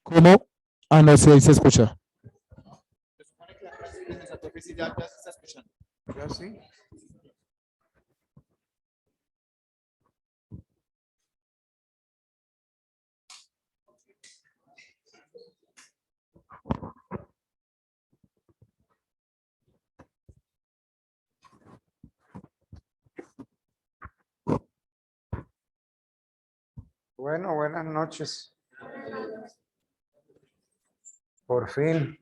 ¿Cómo? Ah, no, sí, ahí se escucha. Se supone que la clase de Sato Física ya se está escuchando. ¿Ya sí? Bueno, buenas noches. Por fin,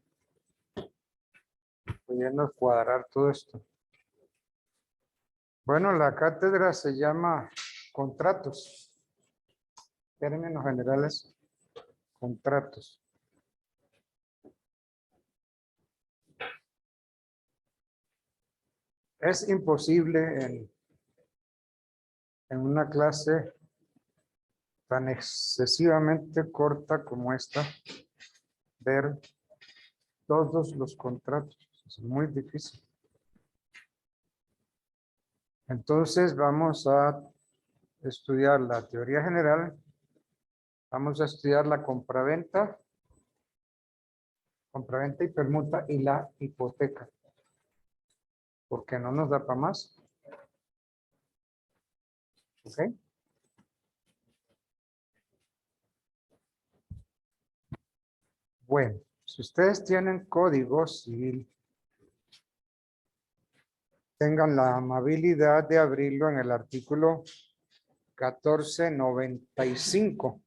pudiendo cuadrar todo esto. Bueno, la cátedra se llama contratos. Términos generales, contratos. Es imposible en una clase tan excesivamente corta como esta ver todos los contratos. Es muy difícil. Entonces vamos a estudiar la teoría general. Vamos a estudiar la compraventa y permuta y la hipoteca. Porque no nos da para más. ¿Ok? Bueno, si ustedes tienen código civil, tengan la amabilidad de abrirlo en el artículo 1495.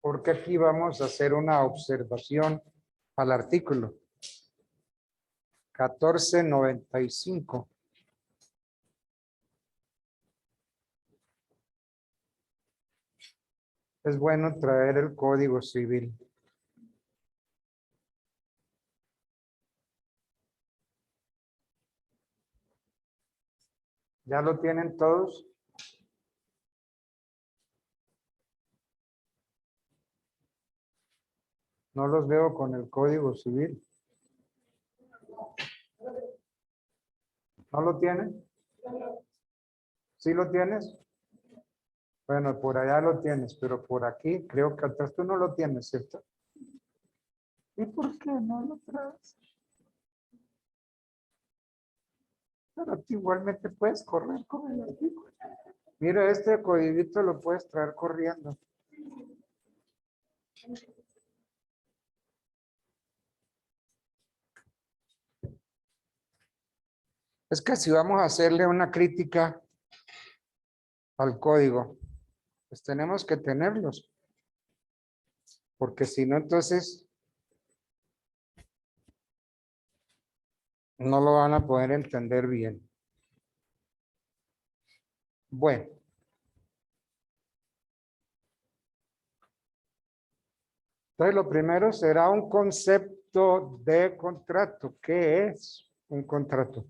Porque aquí vamos a hacer una observación al artículo 1495. Es bueno traer el código civil. ¿Ya lo tienen todos? No los veo con el código civil. ¿No lo tienen? ¿Sí lo tienes? Bueno, por allá lo tienes, pero por aquí creo que atrás tú no lo tienes, ¿cierto? ¿Y por qué no lo traes? Pero tú igualmente puedes correr con el artículo. Mira, este codiguito lo puedes traer corriendo. Es que si vamos a hacerle una crítica al código, pues tenemos que tenerlos. Porque si no, entonces no lo van a poder entender bien. Bueno. Entonces, lo primero será un concepto de contrato. ¿Qué es un contrato?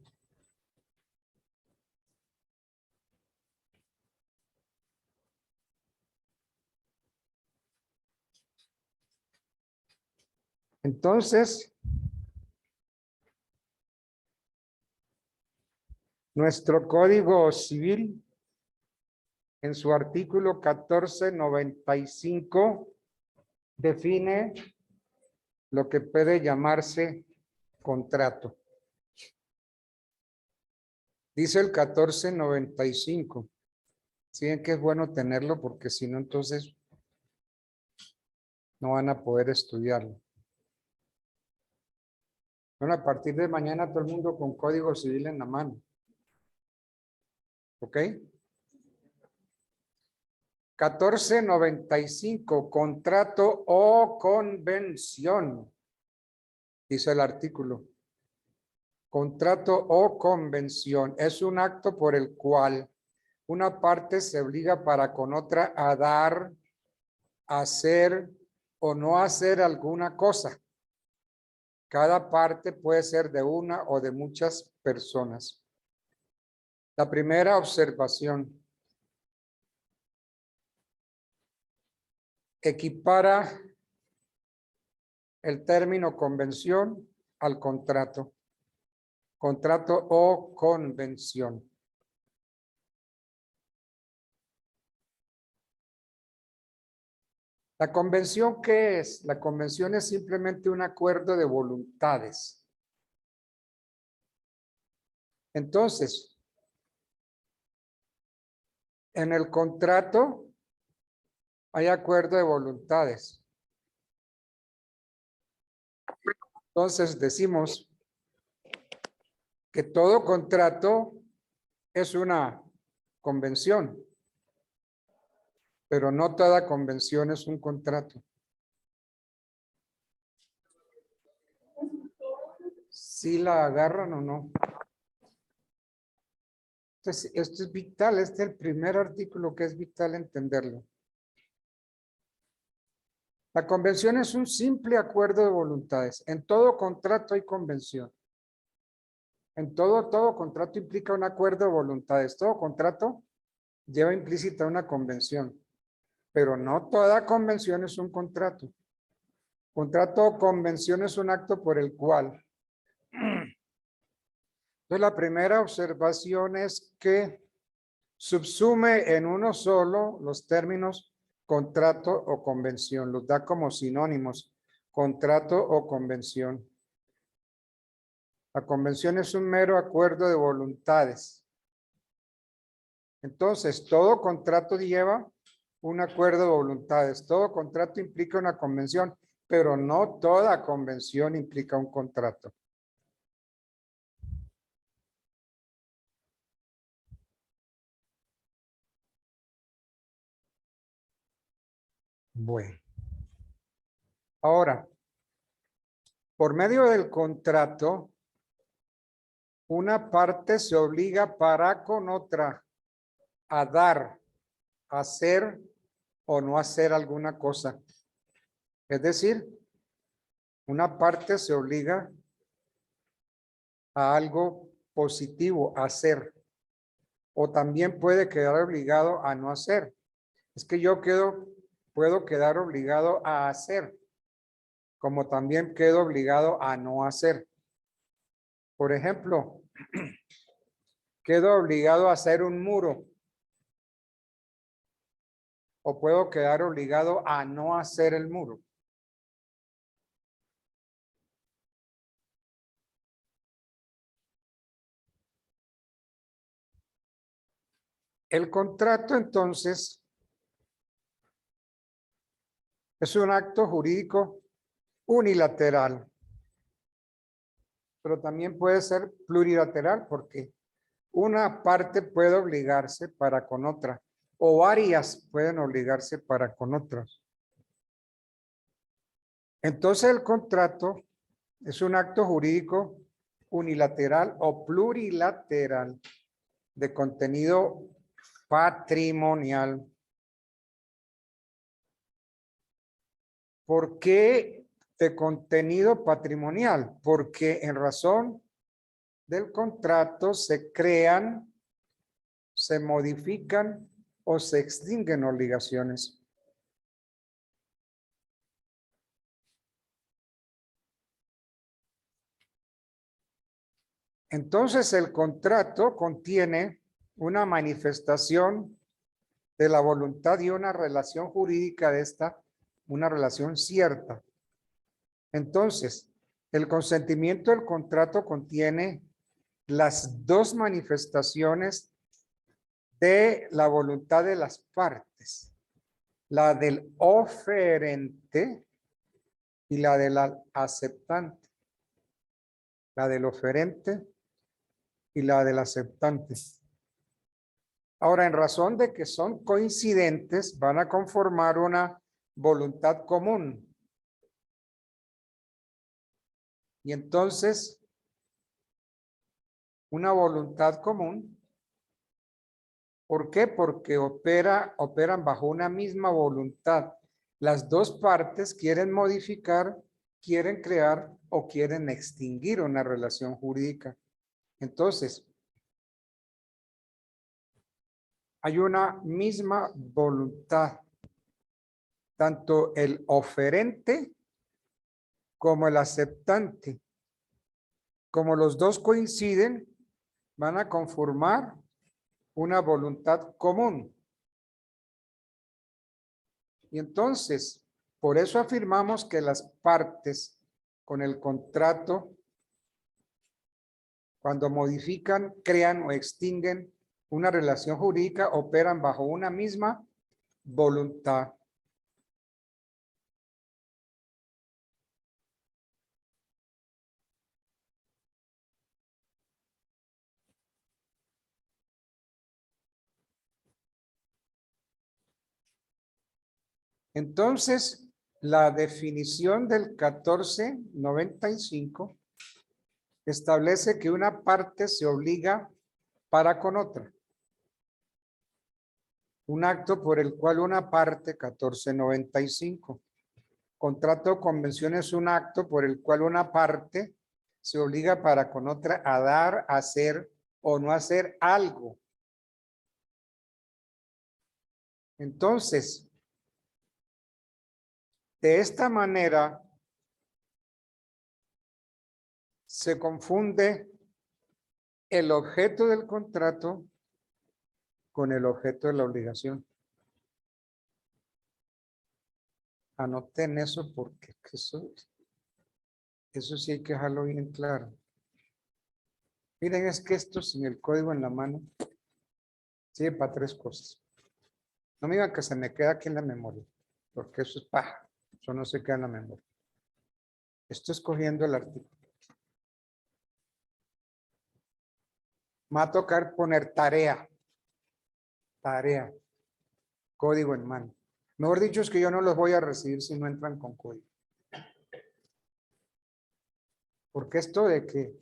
Entonces, nuestro Código Civil, en su artículo 1495, define lo que puede llamarse contrato. Dice el 1495. Sí, que es bueno tenerlo porque si no, entonces no van a poder estudiarlo. Bueno, a partir de mañana todo el mundo con código civil en la mano. ¿Ok? 1495, contrato o convención. Dice el artículo. Contrato o convención es un acto por el cual una parte se obliga para con otra a dar, hacer o no hacer alguna cosa. Cada parte puede ser de una o de muchas personas. La primera observación. Equipara el término convención al contrato. Contrato o convención. ¿La convención qué es? La convención es simplemente un acuerdo de voluntades. Entonces, en el contrato hay acuerdo de voluntades. Entonces decimos que todo contrato es una convención, pero no toda convención es un contrato. ¿Sí la agarran o no? Entonces, esto es vital, este es el primer artículo que es vital entenderlo. La convención es un simple acuerdo de voluntades. En todo contrato hay convención. En todo contrato implica un acuerdo de voluntades. Todo contrato lleva implícita una convención, pero no toda convención es un contrato. Contrato o convención es un acto por el cual. Entonces, la primera observación es que subsume en uno solo los términos contrato o convención. Los da como sinónimos. Contrato o convención. La convención es un mero acuerdo de voluntades. Entonces, todo contrato lleva un acuerdo de voluntades. Todo contrato implica una convención, pero no toda convención implica un contrato. Bueno. Ahora, por medio del contrato, una parte se obliga para con otra a dar, hacer o no hacer alguna cosa. Es decir, una parte se obliga a algo positivo, a hacer, o también puede quedar obligado a no hacer. Es que yo puedo quedar obligado a hacer, como también quedo obligado a no hacer. Por ejemplo, quedo obligado a hacer un muro, o puedo quedar obligado a no hacer el muro. El contrato, entonces, es un acto jurídico unilateral, pero también puede ser plurilateral porque una parte puede obligarse para con otra o varias pueden obligarse para con otras. Entonces el contrato es un acto jurídico unilateral o plurilateral de contenido patrimonial. ¿Por qué de contenido patrimonial? Porque en razón del contrato se crean, se modifican o se extinguen obligaciones. Entonces el contrato contiene una manifestación de la voluntad y una relación jurídica de esta, una relación cierta. Entonces, el consentimiento del contrato contiene las dos manifestaciones de la voluntad de las partes, la del oferente y la del aceptante. la del oferente y la del aceptante. Ahora, en razón de que son coincidentes, van a conformar una voluntad común. Y entonces, una voluntad común, ¿por qué? Porque operan bajo una misma voluntad. Las dos partes quieren modificar, quieren crear o quieren extinguir una relación jurídica. Entonces, hay una misma voluntad. Tanto el oferente como el aceptante. Como los dos coinciden, van a conformar una voluntad común. Y entonces, por eso afirmamos que las partes con el contrato, cuando modifican, crean o extinguen una relación jurídica, operan bajo una misma voluntad. Entonces, la definición del 1495 establece que una parte se obliga para con otra. Un acto por el cual una parte, 1495. Contrato o convención es un acto por el cual una parte se obliga para con otra a dar, hacer o no hacer algo. Entonces, de esta manera se confunde el objeto del contrato con el objeto de la obligación. Anoten eso porque eso sí hay que dejarlo bien claro. Miren, es que esto sin el código en la mano sirve para tres cosas. No me digan que se me queda aquí en la memoria, porque eso es paja. Eso no se queda en la memoria. Estoy escogiendo el artículo. Me va a tocar poner tarea. Tarea. Código en mano. Mejor dicho es que yo no los voy a recibir si no entran con código. Porque esto de que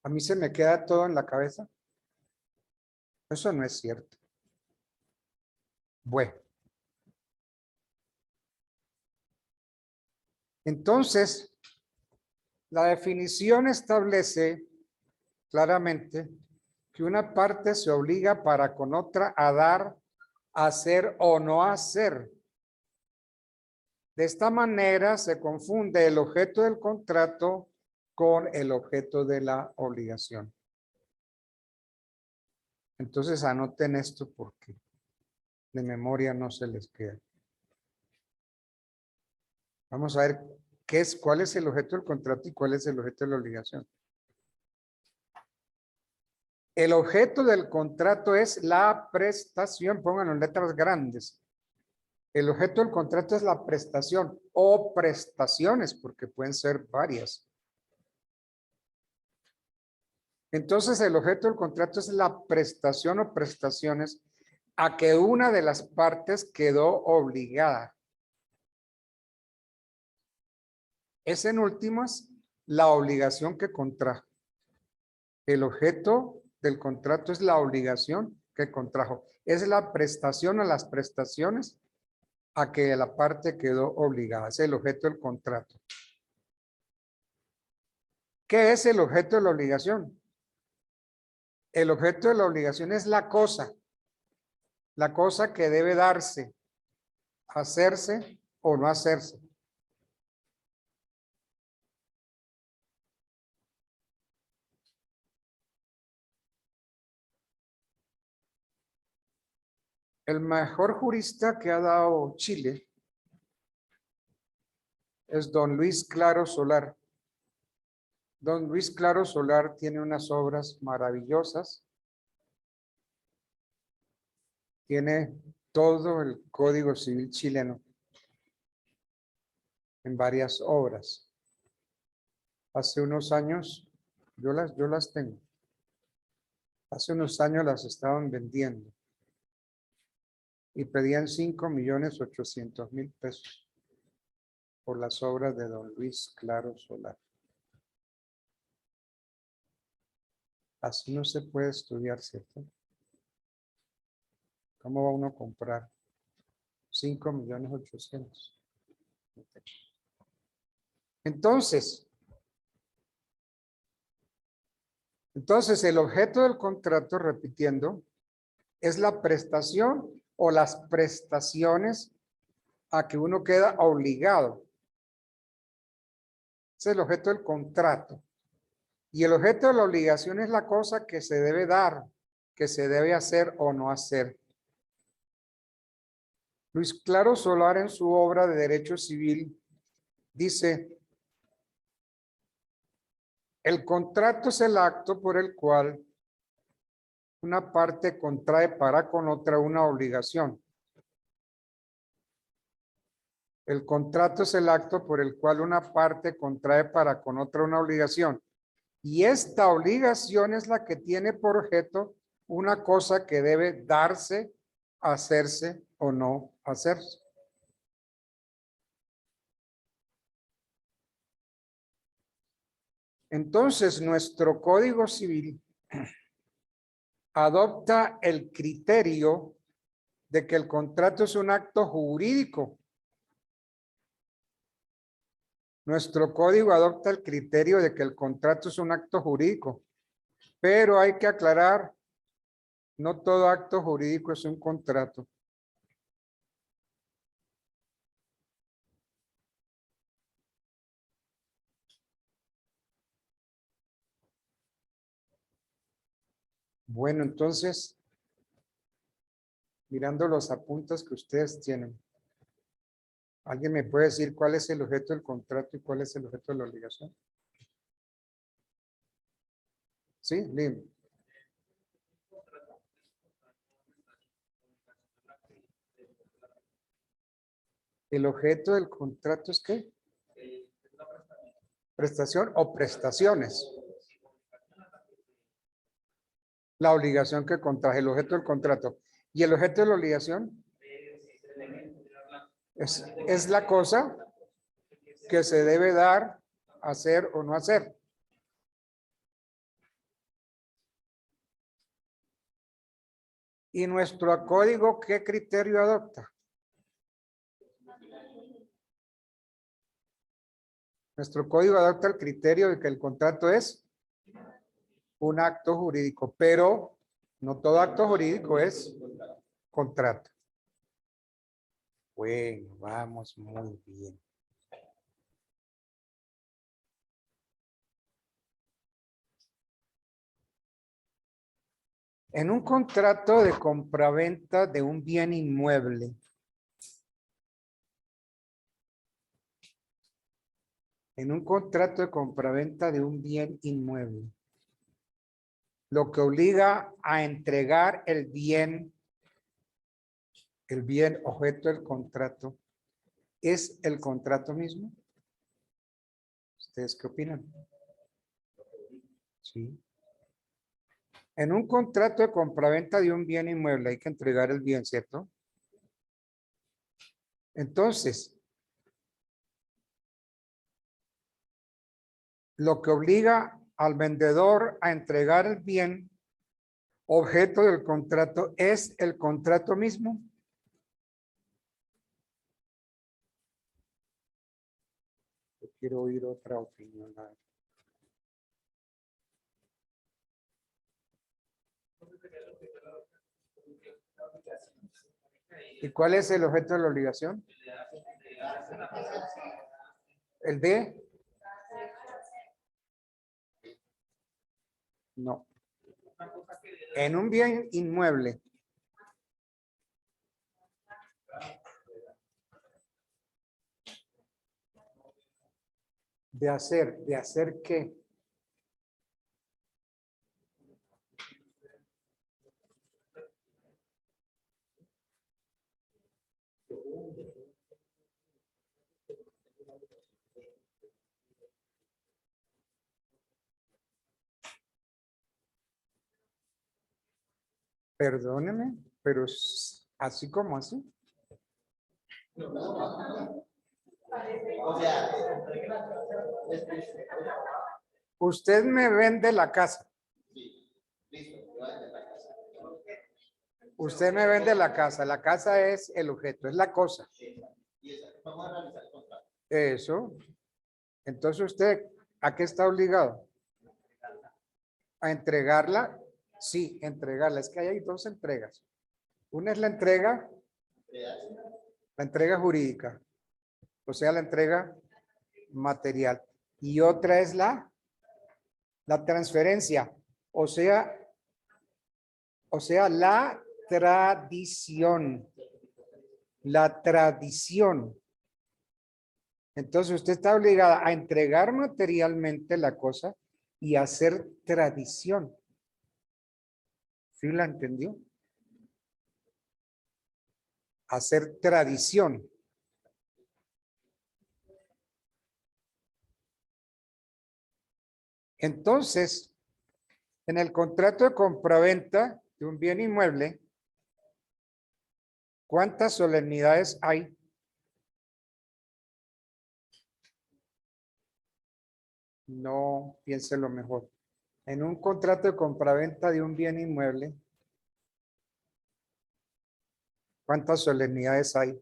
a mí se me queda todo en la cabeza, eso no es cierto. Bueno. Entonces, la definición establece claramente que una parte se obliga para con otra a dar, hacer o no hacer. De esta manera se confunde el objeto del contrato con el objeto de la obligación. Entonces anoten esto porque de memoria no se les queda. Vamos a ver cuál es el objeto del contrato y cuál es el objeto de la obligación. El objeto del contrato es la prestación, pónganlo en letras grandes. El objeto del contrato es la prestación o prestaciones, porque pueden ser varias. Entonces, el objeto del contrato es la prestación o prestaciones a que una de las partes quedó obligada. Es en últimas la obligación que contrajo. El objeto del contrato es la obligación que contrajo. Es la prestación a las prestaciones a que la parte quedó obligada. Es el objeto del contrato. ¿Qué es el objeto de la obligación? El objeto de la obligación es la cosa que debe darse, hacerse o no hacerse. El mejor jurista que ha dado Chile es don Luis Claro Solar. Don Luis Claro Solar tiene unas obras maravillosas. Tiene todo el Código Civil chileno en varias obras. Hace unos años Yo las tengo. Hace unos años las estaban vendiendo y pedían 5.800.000 pesos por las obras de don Luis Claro Solar. Así no se puede estudiar, ¿cierto? ¿Cómo va uno a comprar 5.800.000? Entonces, el objeto del contrato, repitiendo, es la prestación o las prestaciones a que uno queda obligado. Ese es el objeto del contrato. Y el objeto de la obligación es la cosa que se debe dar, que se debe hacer o no hacer. Luis Claro Solar, en su obra de Derecho Civil, dice: el contrato es el acto por el cual una parte contrae para con otra una obligación. El contrato es el acto por el cual una parte contrae para con otra una obligación. Y esta obligación es la que tiene por objeto una cosa que debe darse, hacerse o no hacerse. Entonces, nuestro Código Civil adopta el criterio de que el contrato es un acto jurídico. Nuestro código adopta el criterio de que el contrato es un acto jurídico, pero hay que aclarar, no todo acto jurídico es un contrato. Bueno, entonces, mirando los apuntes que ustedes tienen, ¿alguien me puede decir cuál es el objeto del contrato y cuál es el objeto de la obligación? Sí, Lim. ¿El objeto del contrato es qué? ¿Prestación o prestaciones? La obligación que contrae, el objeto del contrato. ¿Y el objeto de la obligación? Es la cosa que se debe dar, hacer o no hacer. ¿Y nuestro código qué criterio adopta? Nuestro código adopta el criterio de que el contrato es un acto jurídico, pero no todo acto jurídico es contrato. Bueno, vamos muy bien. En un contrato de compraventa de un bien inmueble, lo que obliga a entregar el bien objeto del contrato, ¿es el contrato mismo? ¿Ustedes qué opinan? Sí. En un contrato de compraventa de un bien inmueble hay que entregar el bien, ¿cierto? Entonces, lo que obliga al vendedor a entregar el bien objeto del contrato es el contrato mismo. Yo quiero oír otra opinión. ¿Y cuál es el objeto de la obligación? ¿El de? No. En un bien inmueble. ¿De hacer qué? Perdóneme, pero así como así. O sea, Usted me vende la casa. sí, listo, yo voy a vender la casa. Usted me vende la casa. La casa es el objeto, es la cosa. Y esa, vamos a realizar el contrato. Eso. Entonces usted, ¿a qué está obligado? ¿A entregarla? Sí, entregarla. Es que ahí hay dos entregas. Una es la entrega jurídica, o sea, la entrega material. Y otra es la transferencia, o sea, la tradición. La tradición. Entonces usted está obligada a entregar materialmente la cosa y hacer tradición. ¿Sí la entendió? Hacer tradición. Entonces, en el contrato de compraventa de un bien inmueble, ¿cuántas solemnidades hay? No, piénselo mejor. En un contrato de compraventa de un bien inmueble, ¿cuántas solemnidades hay?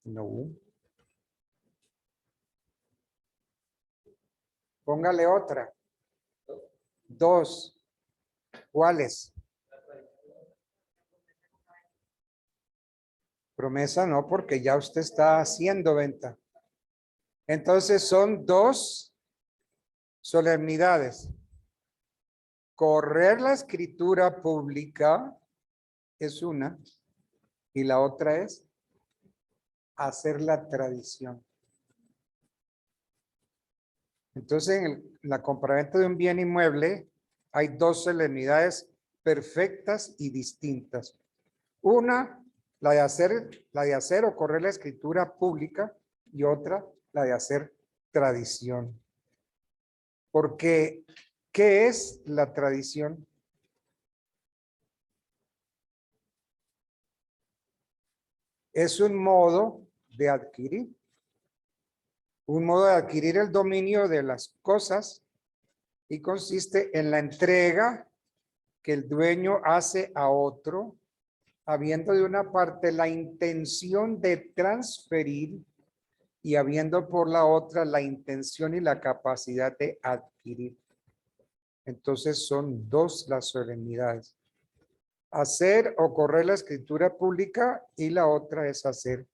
No. Póngale otra. Dos. ¿Cuáles? Promesa no, porque ya usted está haciendo venta. Entonces son dos solemnidades. Correr la escritura pública es una y la otra es hacer la tradición. Entonces en la compraventa de un bien inmueble hay dos solemnidades perfectas y distintas. Una, la de hacer o correr la escritura pública y otra, la de hacer tradición. Porque, ¿qué es la tradición? Es un modo de adquirir. Un modo de adquirir el dominio de las cosas y consiste en la entrega que el dueño hace a otro, habiendo de una parte la intención de transferir y habiendo por la otra la intención y la capacidad de adquirir. Entonces son dos las solemnidades. Hacer o correr la escritura pública y la otra es hacer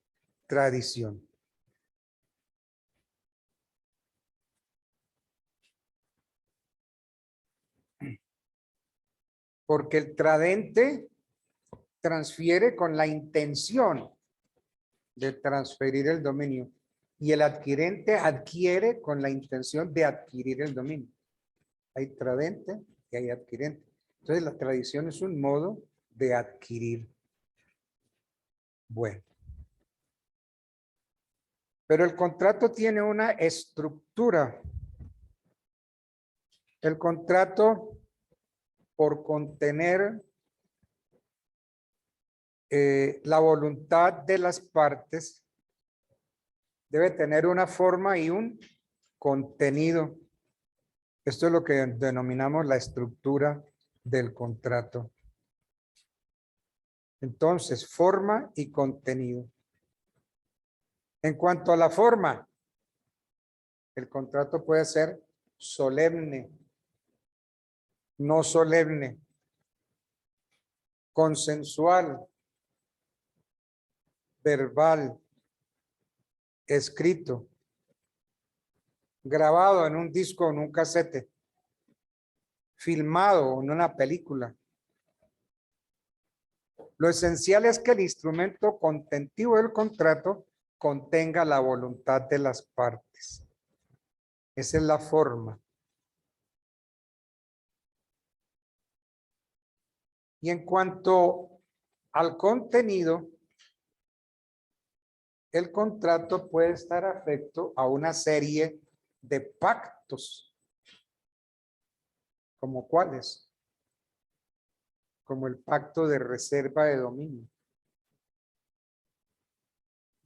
tradición. Porque el tradente transfiere con la intención de transferir el dominio y el adquirente adquiere con la intención de adquirir el dominio. Hay tradente y hay adquirente. Entonces la tradición es un modo de adquirir. Bueno. Pero el contrato tiene una estructura. El contrato, por contener la voluntad de las partes, debe tener una forma y un contenido. Esto es lo que denominamos la estructura del contrato. Entonces, forma y contenido. En cuanto a la forma, el contrato puede ser solemne, no solemne, consensual, verbal, escrito, grabado en un disco o en un casete, filmado en una película. Lo esencial es que el instrumento contentivo del contrato contenga la voluntad de las partes. Esa es la forma. Y en cuanto al contenido, el contrato puede estar afecto a una serie de pactos. ¿Como cuáles? como el pacto de reserva de dominio.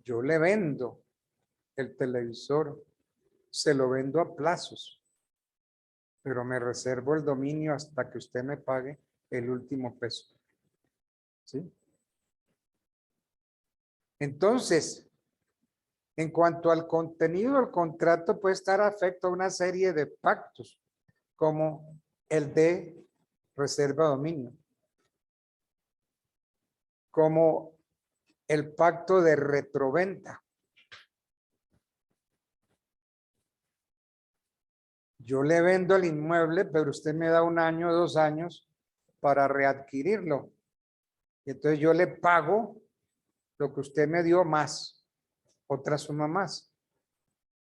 Yo le vendo el televisor, se lo vendo a plazos, pero me reservo el dominio hasta que usted me pague el último peso. ¿Sí? Entonces, en cuanto al contenido del contrato, puede estar afecto a una serie de pactos, como el de reserva de dominio, como el pacto de retroventa. Yo le vendo el inmueble, pero usted me da 1 año, 2 años para readquirirlo. Y entonces yo le pago lo que usted me dio más, otra suma más.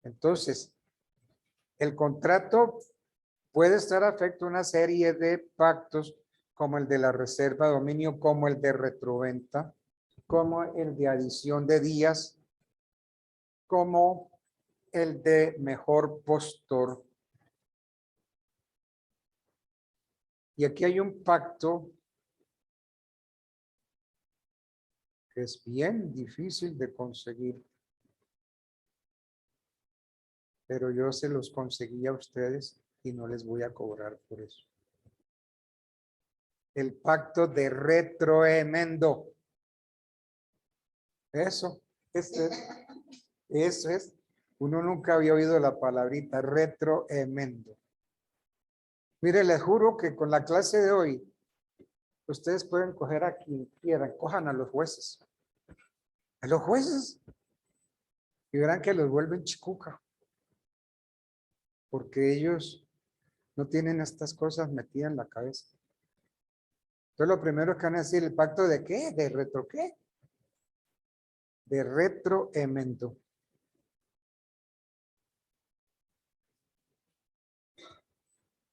Entonces, el contrato puede estar afecto a una serie de pactos como el de la reserva de dominio, como el de retroventa, como el de adición de días, como el de mejor postor. Y aquí hay un pacto que es bien difícil de conseguir, pero yo se los conseguí a ustedes y no les voy a cobrar por eso. El pacto de retroemendo. Eso es. Uno nunca había oído la palabrita retroemendo. Mire, les juro que con la clase de hoy, ustedes pueden coger a quien quieran, cojan a los jueces. A los jueces. Y verán que los vuelven chicuca. Porque ellos no tienen estas cosas metidas en la cabeza. Entonces lo primero que van a decir, ¿el pacto de qué? ¿De retro qué? De retroemendo.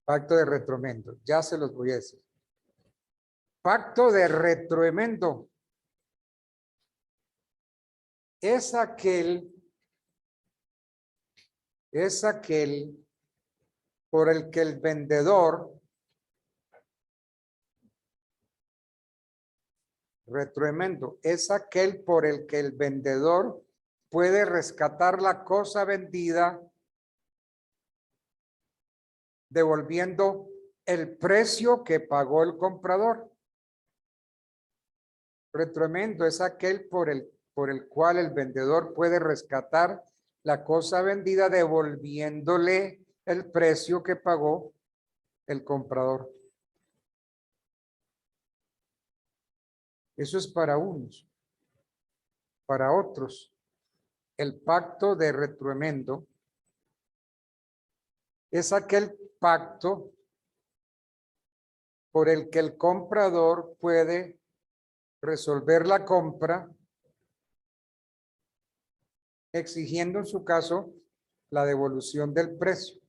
Pacto de retroemendo. Ya se los voy a decir. Pacto de retroemendo. Es aquel por el que el vendedor retroemendo es aquel por el que el vendedor puede rescatar la cosa vendida devolviendo el precio que pagó el comprador. Retroemendo es aquel por el cual el vendedor puede rescatar la cosa vendida devolviéndole el precio que pagó el comprador. Eso es para unos. Para otros, el pacto de retroemendo es aquel pacto por el que el comprador puede resolver la compra exigiendo en su caso la devolución del precio.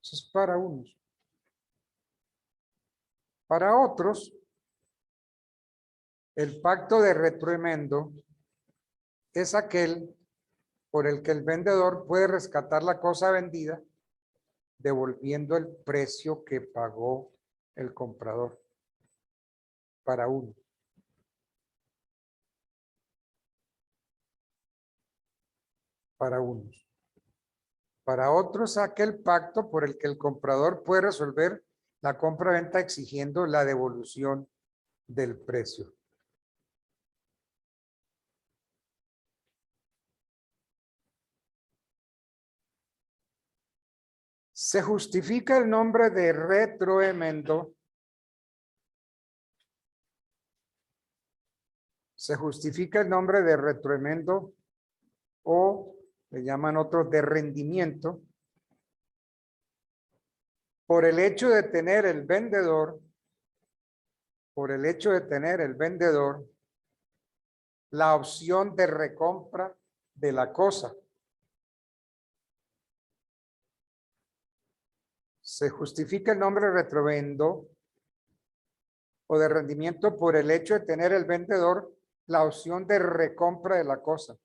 Eso es para unos. Para otros, el pacto de retroemendo es aquel por el que el vendedor puede rescatar la cosa vendida devolviendo el precio que pagó el comprador. Para uno. Para unos. Para otros, aquel pacto por el que el comprador puede resolver la compra-venta exigiendo la devolución del precio. Se justifica el nombre de retroemendo. Se justifica el nombre de retroemendo o le llaman otros de rendimiento por el hecho de tener el vendedor, la opción de recompra de la cosa. Se justifica el nombre retrovendo o de rendimiento por el hecho de tener el vendedor la opción de recompra de la cosa.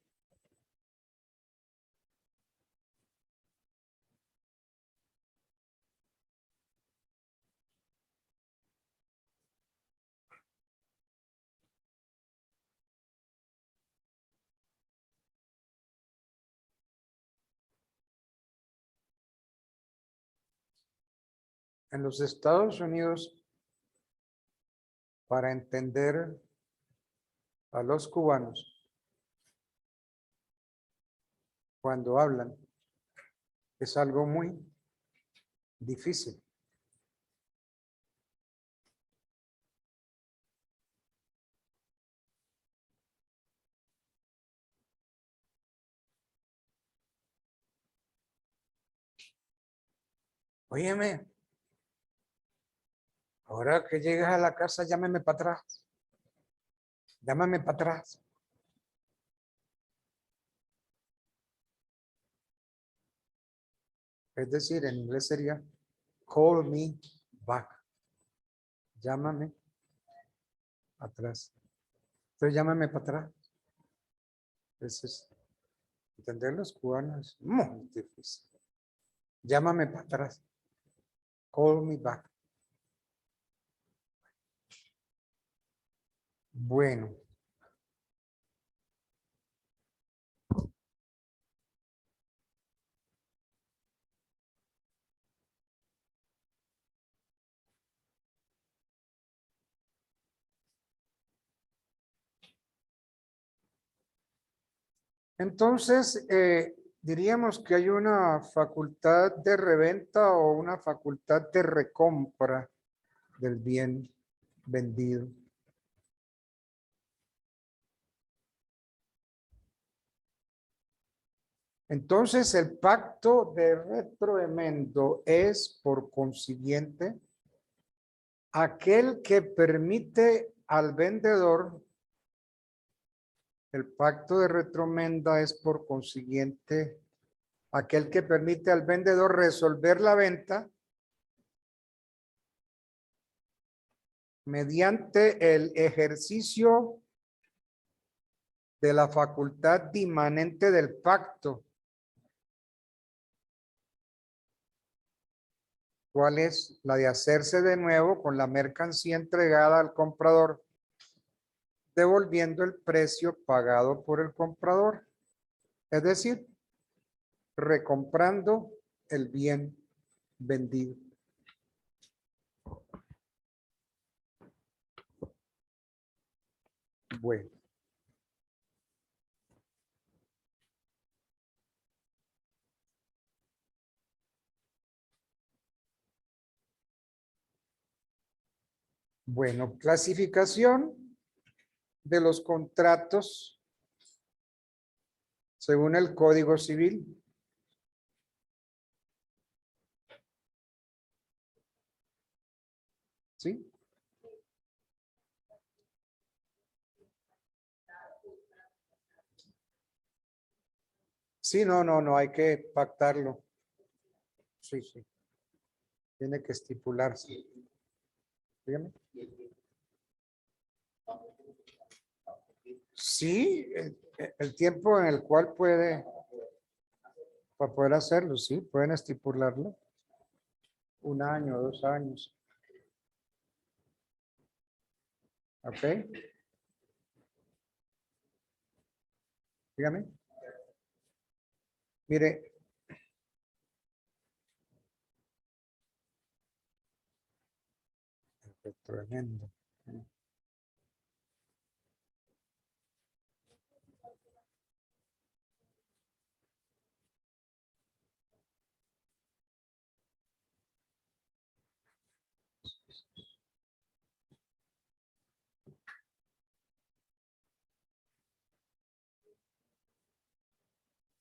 En los Estados Unidos, para entender a los cubanos, cuando hablan, es algo muy difícil. Óyeme, ahora que llegues a la casa, llámame para atrás. Llámame para atrás. Es decir, en inglés sería call me back. Llámame atrás. Entonces llámame para atrás. Eso es, entender los cubanos es muy difícil. Llámame para atrás. Call me back. Bueno. Entonces, diríamos que hay una facultad de reventa o una facultad de recompra del bien vendido. Entonces, el pacto de retroemendo es, por consiguiente, aquel que permite al vendedor. El pacto de retromenda es, por consiguiente, aquel que permite al vendedor resolver la venta mediante el ejercicio de la facultad dimanente del pacto. ¿Cuál es? La de hacerse de nuevo con la mercancía entregada al comprador, devolviendo el precio pagado por el comprador. Es decir, recomprando el bien vendido. Bueno. Bueno, clasificación de los contratos según el Código Civil. ¿Sí? Sí, no, hay que pactarlo. Sí, sí. Tiene que estipularse. Dígame. Sí, el tiempo en el cual puede, para poder hacerlo, sí, pueden estipularlo. 1 año, 2 años. ¿Ok? Dígame. Mire. Tremendo.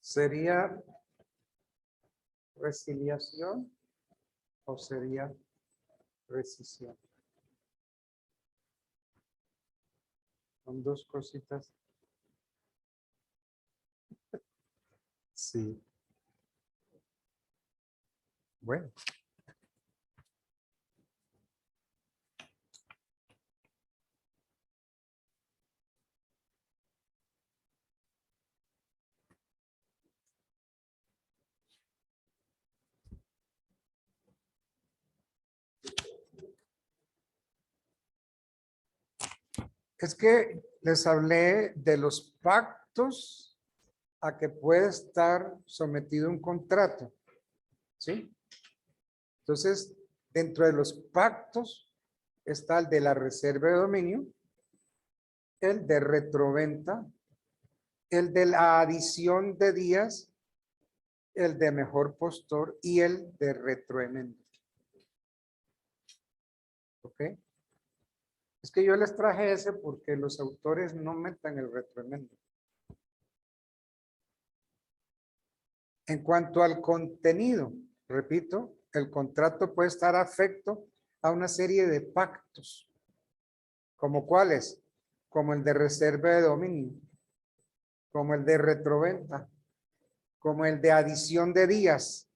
¿Sería resiliación o sería rescisión? Son dos cositas. Sí. Bueno. Es que les hablé de los pactos a que puede estar sometido un contrato. ¿Sí? Entonces, Dentro de los pactos está el de la reserva de dominio, el de retroventa, el de la adición de días, el de mejor postor y el de retroemendo. ¿Ok? Es que yo les traje ese porque los autores no metan el retroemendo. En cuanto al contenido, repito, el contrato puede estar afecto a una serie de pactos. ¿Como cuáles? Como el de reserva de dominio, como el de retroventa, como el de adición de días,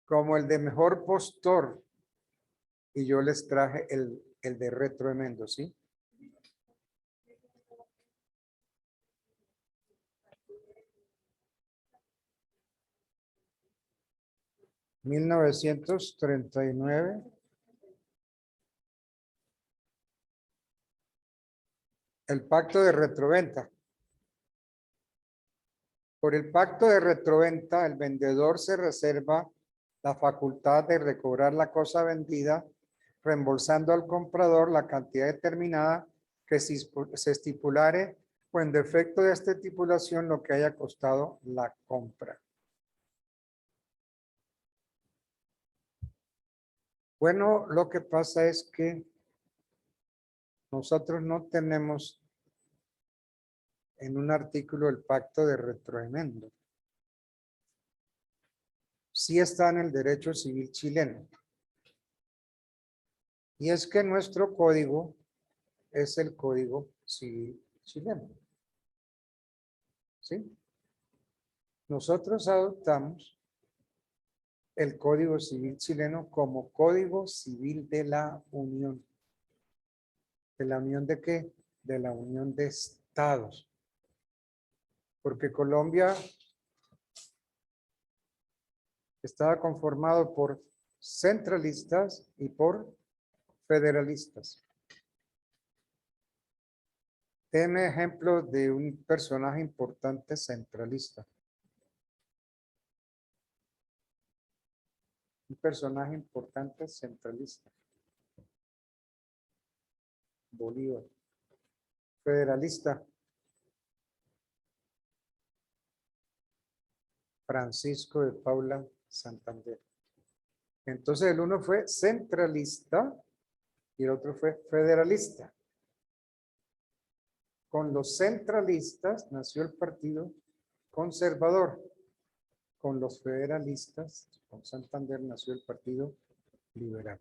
como el de mejor postor. Y yo les traje el de retroemendo, ¿sí? ¿1939? El pacto de retroventa. Por el pacto de retroventa, el vendedor se reserva la facultad de recobrar la cosa vendida, reembolsando al comprador la cantidad determinada que se estipulare o en defecto de esta estipulación lo que haya costado la compra. Bueno, lo que pasa es que nosotros no tenemos en un artículo el pacto de retroemendo. Sí está en el derecho civil chileno. Y es que nuestro código es el Código Civil chileno. ¿Sí? Nosotros adoptamos el Código Civil chileno como Código Civil de la Unión. ¿De la Unión de qué? De la Unión de Estados. Porque Colombia estaba conformado por centralistas y por federalistas. Deme ejemplo de un personaje importante centralista. Un personaje importante centralista. Bolívar. Federalista. Francisco de Paula Santander. Entonces el uno fue centralista y el otro fue federalista. Con los centralistas nació el Partido Conservador. Con los federalistas, con Santander nació el Partido Liberal.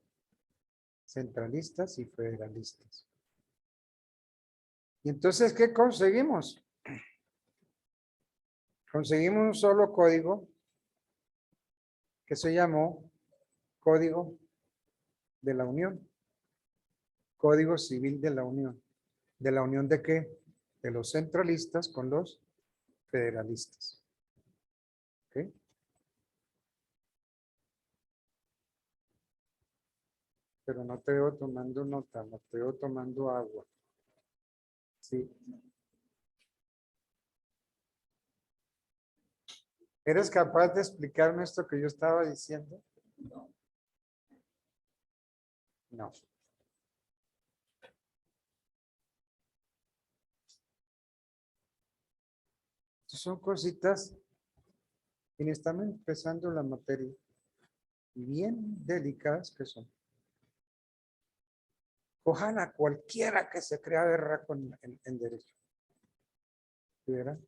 Centralistas y federalistas. Y entonces, ¿qué conseguimos? Conseguimos un solo código que se llamó Código de la Unión. Código Civil de la Unión. ¿De la Unión de qué? De los centralistas con los federalistas. ¿Ok? Pero no te veo tomando nota, no te veo tomando agua. Sí. ¿Eres capaz de explicarme esto que yo estaba diciendo? No. Son cositas y estamos empezando la materia bien delicadas que son. Cojan a cualquiera que se crea berraco en derecho. ¿Verán?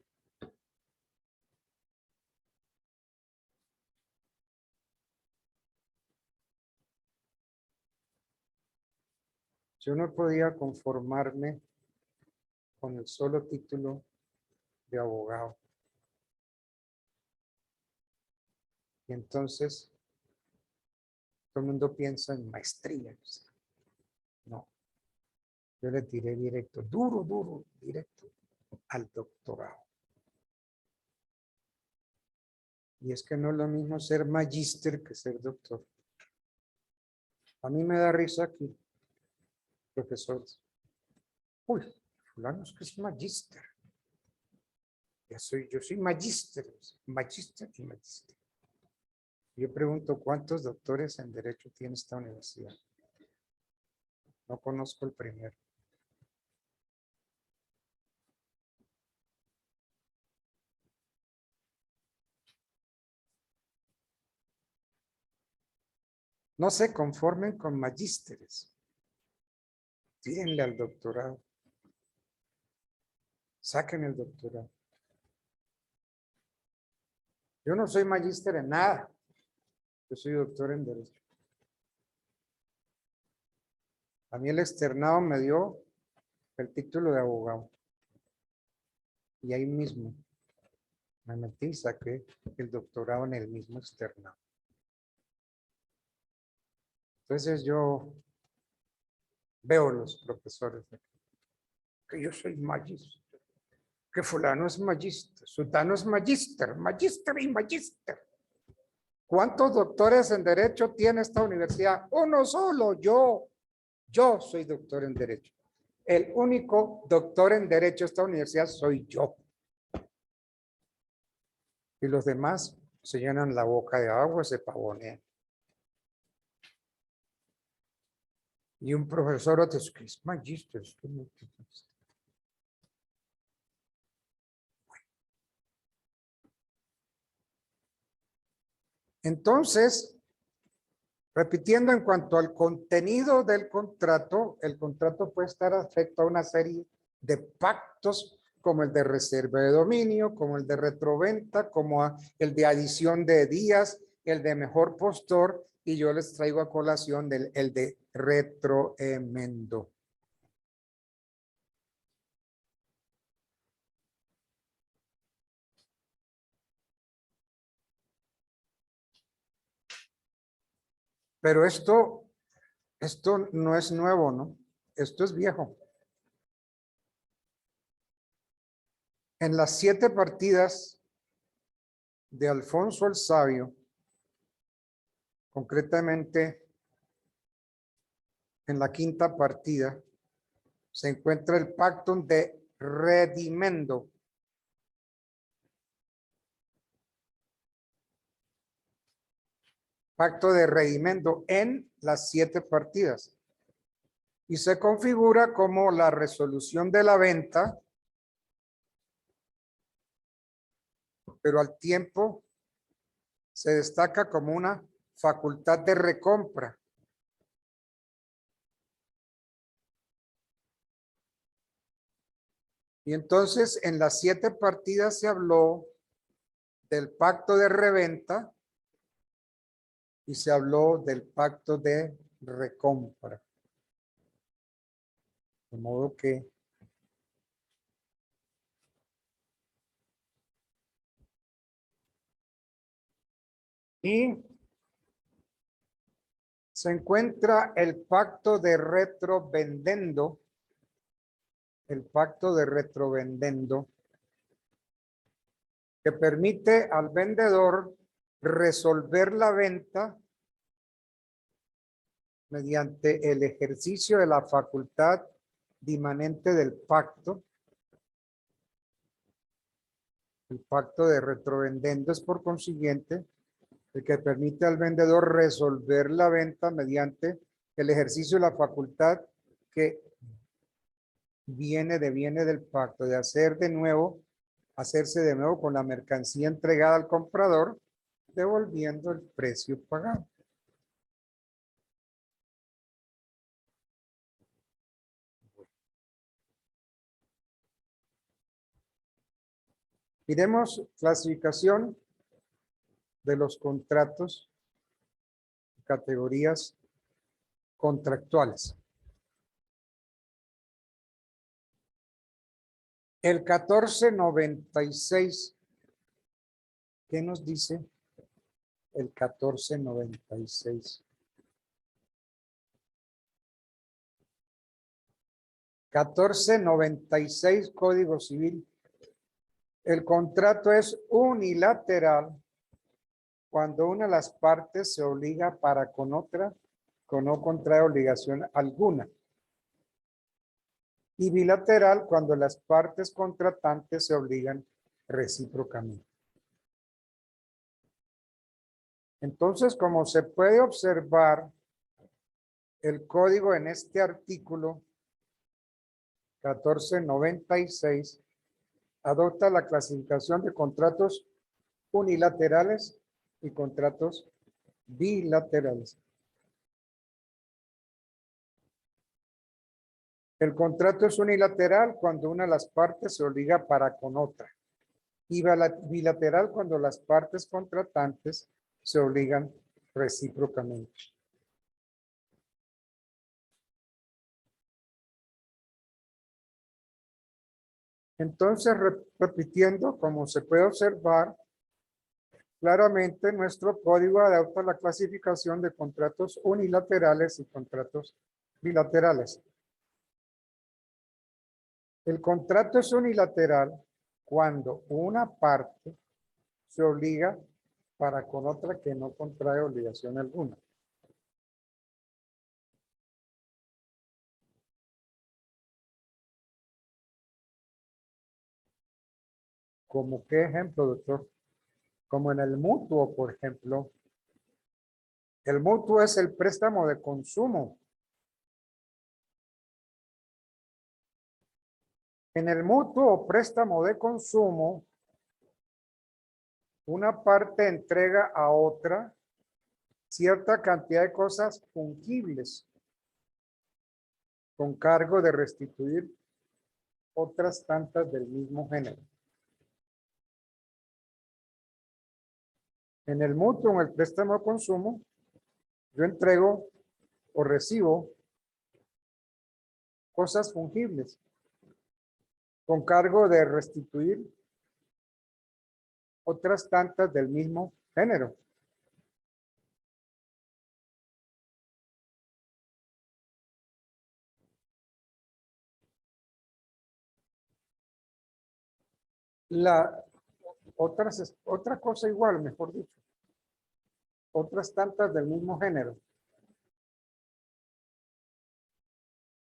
Yo no podía conformarme con el solo título de abogado. Y entonces, todo el mundo piensa en maestría. No, yo le tiré directo, duro, directo al doctorado. Y es que no es lo mismo ser magíster que ser doctor. A mí me da risa aquí, profesores. Uy, fulano es que es magíster. Yo soy magíster y magíster. Yo pregunto, ¿cuántos doctores en Derecho tiene esta universidad? No conozco el primero. No se conformen con magísteres. Tírenle al doctorado. Saquen el doctorado. Yo no soy magíster en nada. Yo soy doctor en Derecho. A mí el externado me dio el título de abogado. Y ahí mismo me metí y saqué el doctorado en el mismo externado. Entonces yo veo los profesores que yo soy magíster, que fulano es magíster, sutano es magíster, magíster y magíster. ¿Cuántos doctores en Derecho tiene esta universidad? Uno solo, yo. Yo soy doctor en Derecho. El único doctor en Derecho de esta universidad soy yo. Y los demás se llenan la boca de agua, se pavonean. Y un profesor otro que es magíster. Entonces, repitiendo en cuanto al contenido del contrato, el contrato puede estar afecto a una serie de pactos como el de reserva de dominio, como el de retroventa, como el de adición de días, el de mejor postor, y yo les traigo a colación el de retroemendo. Pero esto no es nuevo, ¿no? Esto es viejo. En las 7 partidas de Alfonso el Sabio, concretamente en la 5ª partida, se encuentra el pacto de redimendo. Pacto de redimendo en las 7 partidas. Y se configura como la resolución de la venta, pero al tiempo se destaca como una facultad de recompra. Y entonces en las 7 partidas se habló del pacto de reventa y se habló del pacto de recompra. De modo que y se encuentra el pacto de retrovendendo, que permite al vendedor resolver la venta mediante el ejercicio de la facultad dimanente del pacto. El pacto de retrovendendo es por consiguiente el que permite al vendedor resolver la venta mediante el ejercicio de la facultad que viene del pacto, de hacerse de nuevo con la mercancía entregada al comprador, devolviendo el precio pagado. Miremos clasificación de los contratos, categorías contractuales. El 1496, ¿qué nos dice el 1496? 1496 Código Civil. El contrato es unilateral cuando una de las partes se obliga para con otra, con no contrae obligación alguna. Y bilateral cuando las partes contratantes se obligan recíprocamente. Entonces, como se puede observar, el código en este artículo 1496 adopta la clasificación de contratos unilaterales y contratos bilaterales. El contrato es unilateral cuando una de las partes se obliga para con otra y bilateral cuando las partes contratantes se obligan recíprocamente. Entonces, repitiendo, como se puede observar, claramente nuestro código adopta la clasificación de contratos unilaterales y contratos bilaterales. El contrato es unilateral cuando una parte se obliga para con otra que no contrae obligación alguna. ¿Como qué ejemplo, doctor? Como en el mutuo, por ejemplo. El mutuo es el préstamo de consumo. En el mutuo o préstamo de consumo, una parte entrega a otra cierta cantidad de cosas fungibles con cargo de restituir otras tantas del mismo género. En el mutuo, en el préstamo de consumo, yo entrego o recibo cosas fungibles con cargo de restituir otras tantas del mismo género. Otra cosa igual, mejor dicho. Otras tantas del mismo género.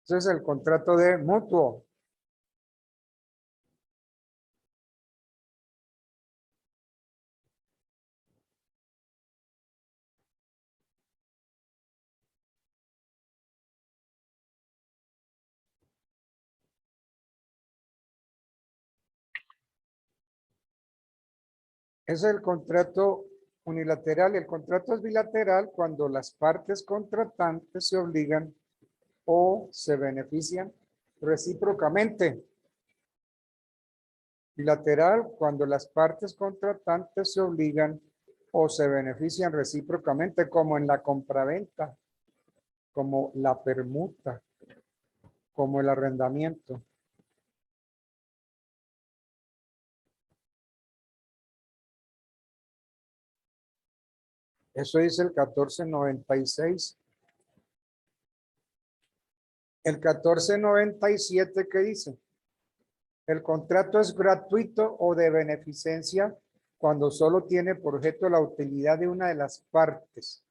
Ese es el contrato de mutuo. Ese es el contrato unilateral y el contrato es bilateral cuando las partes contratantes se obligan o se benefician recíprocamente. Bilateral cuando las partes contratantes se obligan o se benefician recíprocamente, como en la compraventa, como la permuta, como el arrendamiento. Eso dice el 1496. El 1497, ¿qué dice? El contrato es gratuito o de beneficencia cuando solo tiene por objeto la utilidad de una de las partes,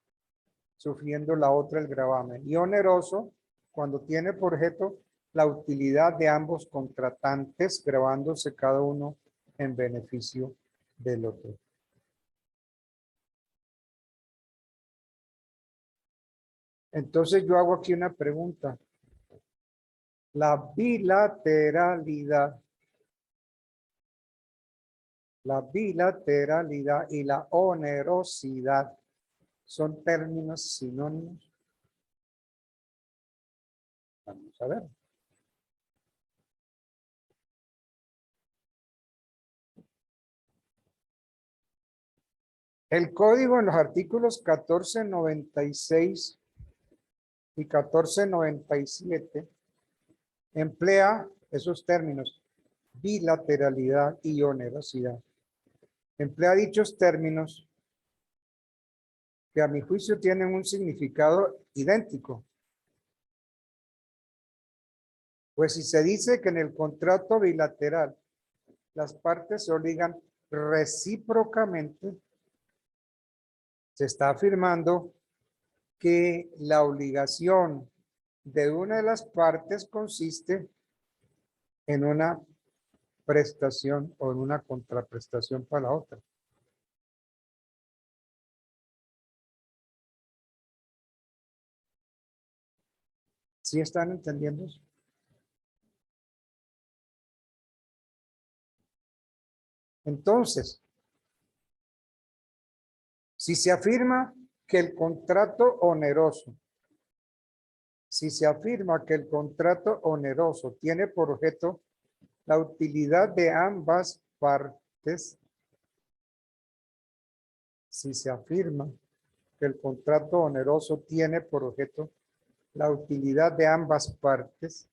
sufriendo la otra el gravamen. Y oneroso cuando tiene por objeto la utilidad de ambos contratantes, gravándose cada uno en beneficio del otro. Entonces yo hago aquí una pregunta. La bilateralidad y la onerosidad son términos sinónimos. Vamos a ver. El código en los artículos 1496 y 1497 emplea esos términos, bilateralidad y onerosidad. Emplea dichos términos que a mi juicio tienen un significado idéntico. Pues si se dice que en el contrato bilateral las partes se obligan recíprocamente, se está afirmando que la obligación de una de las partes consiste en una prestación o en una contraprestación para la otra. ¿Sí están entendiendo? Entonces, si se afirma que el contrato oneroso, si se afirma que el contrato oneroso tiene por objeto la utilidad de ambas partes, si se afirma que el contrato oneroso tiene por objeto la utilidad de ambas partes,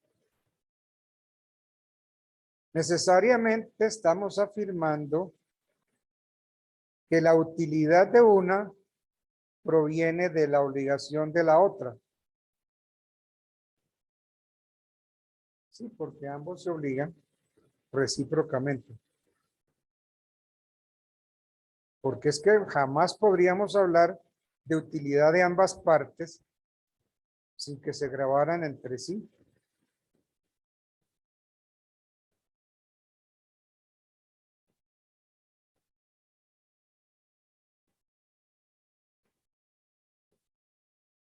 necesariamente estamos afirmando que la utilidad de una proviene de la obligación de la otra. Sí, porque ambos se obligan recíprocamente. Porque es que jamás podríamos hablar de utilidad de ambas partes sin que se grabaran entre sí.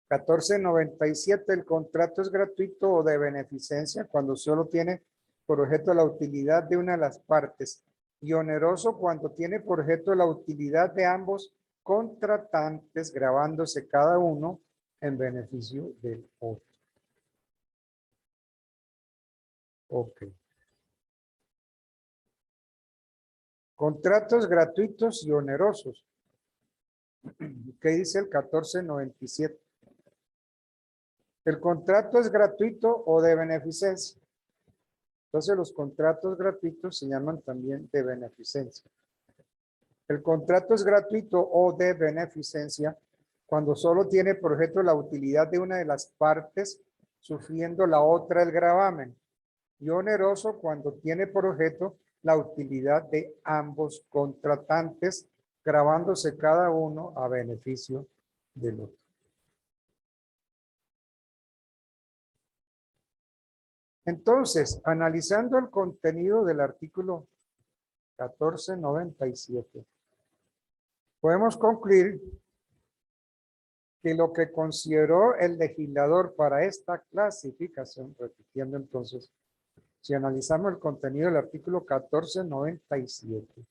$14.97. El contrato es gratuito o de beneficencia cuando solo tiene por objeto la utilidad de una de las partes y oneroso cuando tiene por objeto la utilidad de ambos contratantes, grabándose cada uno en beneficio del otro. Ok. Contratos gratuitos y onerosos. ¿Qué dice el 14.97? El contrato es gratuito o de beneficencia. Entonces los contratos gratuitos se llaman también de beneficencia. El contrato es gratuito o de beneficencia cuando solo tiene por objeto la utilidad de una de las partes, sufriendo la otra el gravamen. Y oneroso cuando tiene por objeto la utilidad de ambos contratantes, gravándose cada uno a beneficio del otro. Entonces, analizando el contenido del artículo 1497, podemos concluir que lo que consideró el legislador para esta clasificación, repitiendo entonces, si analizamos el contenido del artículo 1497,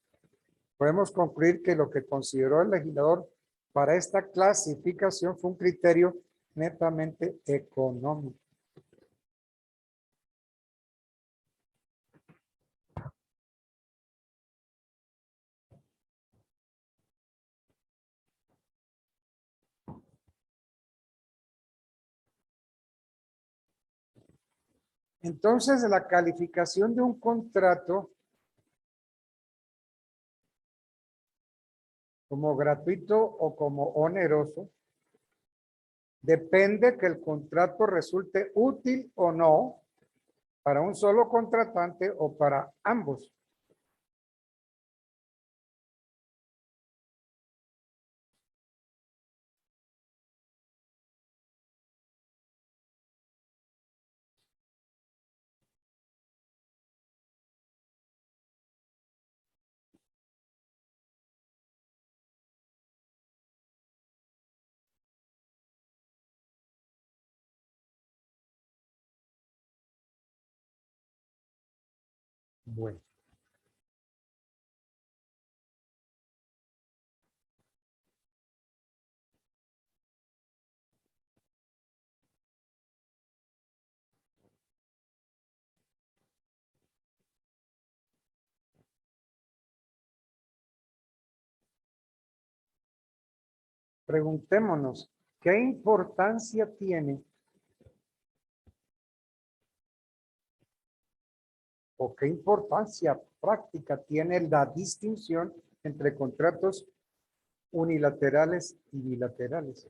podemos concluir que lo que consideró el legislador para esta clasificación fue un criterio netamente económico. Entonces, la calificación de un contrato como gratuito o como oneroso depende que el contrato resulte útil o no para un solo contratante o para ambos. Bueno. Preguntémonos, ¿qué importancia tiene o qué importancia práctica tiene la distinción entre contratos unilaterales y bilaterales?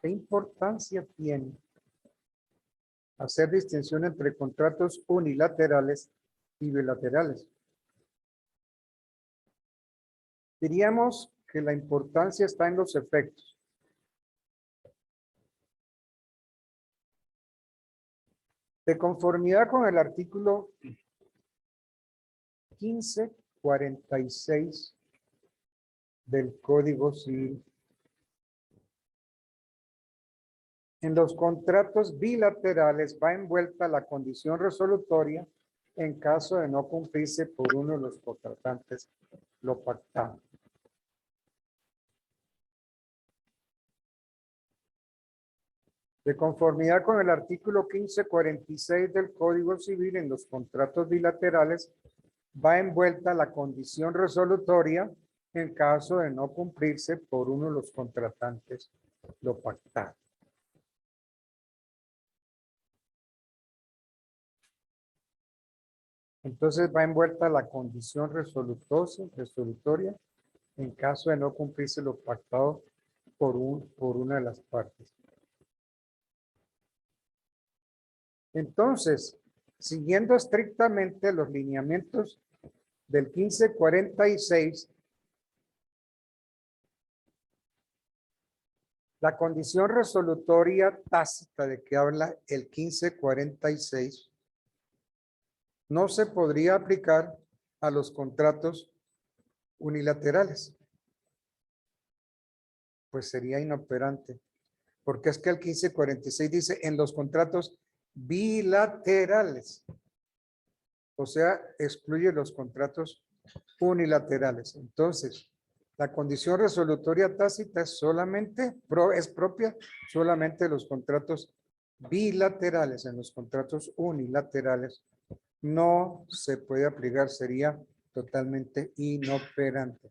¿Qué importancia tiene hacer distinción entre contratos unilaterales y bilaterales? Diríamos que la importancia está en los efectos. De conformidad con el artículo 1546 del Código Civil. En los contratos bilaterales va envuelta la condición resolutoria en caso de no cumplirse por uno de los contratantes lo pactado. De conformidad con el artículo 1546 del Código Civil, en los contratos bilaterales va envuelta la condición resolutoria en caso de no cumplirse por uno de los contratantes lo pactado. Entonces va envuelta la condición resolutoria en caso de no cumplirse lo pactado por una de las partes. Entonces, siguiendo estrictamente los lineamientos del 1546, la condición resolutoria tácita de que habla el 1546 no se podría aplicar a los contratos unilaterales. Pues sería inoperante, porque es que el 1546 dice en los contratos bilaterales, o sea, excluye los contratos unilaterales. Entonces, la condición resolutoria tácita es propia solamente de los contratos bilaterales. En los contratos unilaterales no se puede aplicar, sería totalmente inoperante.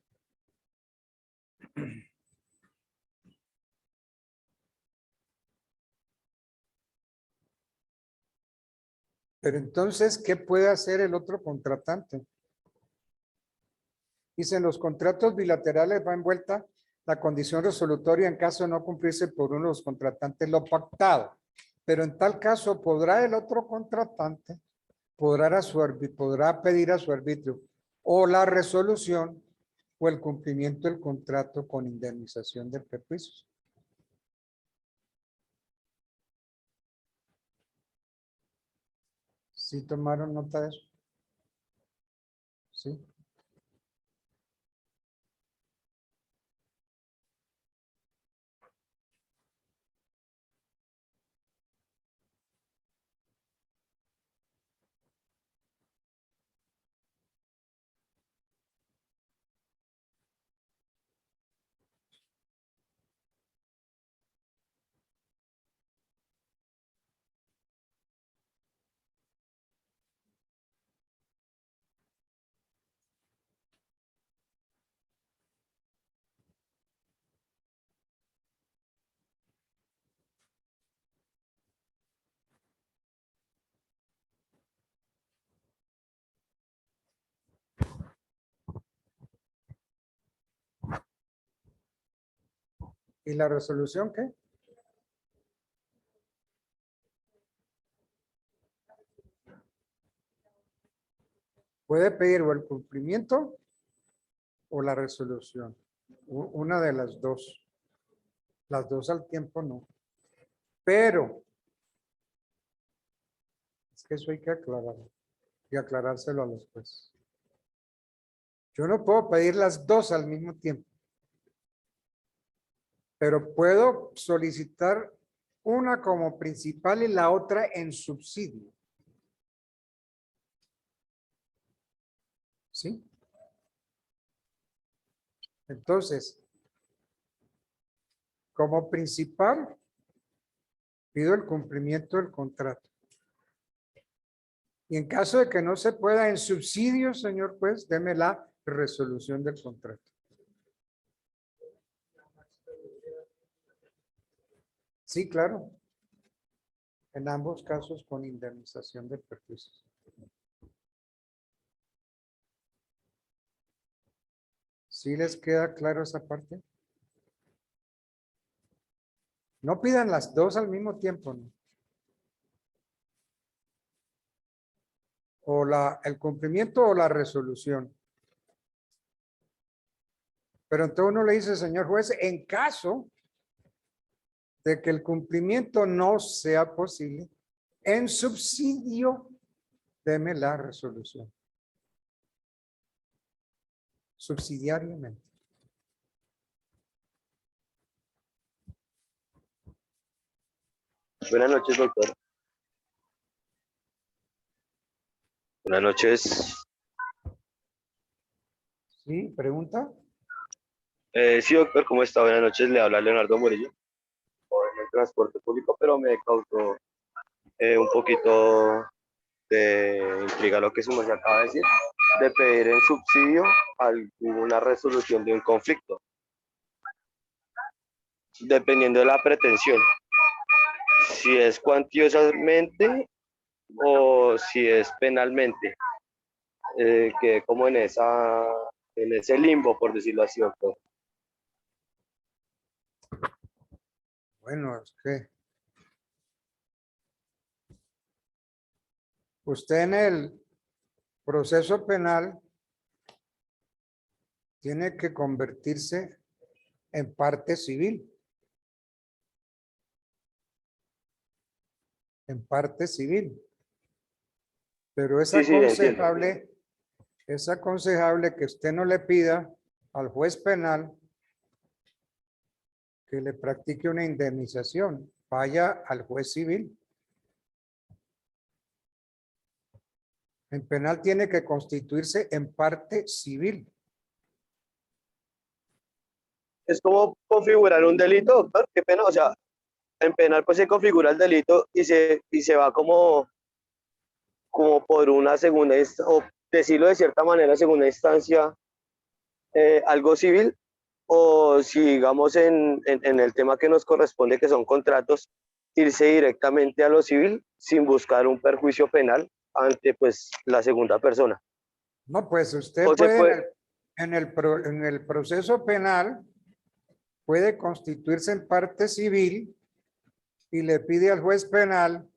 Pero entonces, ¿qué puede hacer el otro contratante? Dice, en los contratos bilaterales va envuelta la condición resolutoria en caso de no cumplirse por uno de los contratantes lo pactado. Pero en tal caso, ¿podrá el otro contratante, podrá pedir a su arbitrio o la resolución o el cumplimiento del contrato con indemnización de perjuicios? ¿Sí tomaron nota de eso? Sí. ¿Y la resolución qué? Puede pedir o el cumplimiento o la resolución. Una de las dos. Las dos al tiempo no. Pero, es que eso hay que aclararlo y aclarárselo a los jueces. Yo no puedo pedir las dos al mismo tiempo. Pero puedo solicitar una como principal y la otra en subsidio. ¿Sí? Entonces, como principal, pido el cumplimiento del contrato. Y en caso de que no se pueda en subsidio, señor juez, deme la resolución del contrato. Sí, claro. En ambos casos con indemnización de perjuicios. ¿Sí les queda claro esa parte? No pidan las dos al mismo tiempo, ¿no? O el cumplimiento o la resolución. Pero entonces uno le dice, señor juez, en caso de que el cumplimiento no sea posible, en subsidio, deme la resolución. Subsidiariamente. Buenas noches, doctor. Buenas noches. ¿Sí? ¿Pregunta? Sí, doctor, ¿cómo está? Buenas noches. Le habla Leonardo Murillo. En el transporte público, pero me causó un poquito de intriga lo que su merced acaba de decir, de pedir en subsidio alguna resolución de un conflicto, dependiendo de la pretensión, si es cuantiosamente o si es penalmente, que como en ese limbo, por decirlo así, doctor. Bueno, es que usted en el proceso penal tiene que convertirse en parte civil. En parte civil. Pero Sí, sí, entiendo. es aconsejable que usted no le pida al juez penal que le practique una indemnización. Vaya al juez civil. En penal tiene que constituirse en parte civil. Es como configurar un delito, doctor, qué pena, o sea, en penal pues se configura el delito y se va como por una segunda instancia, o decirlo de cierta manera, segunda instancia, algo civil, o si digamos en el tema que nos corresponde, que son contratos, irse directamente a lo civil sin buscar un perjuicio penal ante pues la segunda persona. No, pues usted O se puede puede, en el proceso penal puede constituirse en parte civil y le pide al juez penal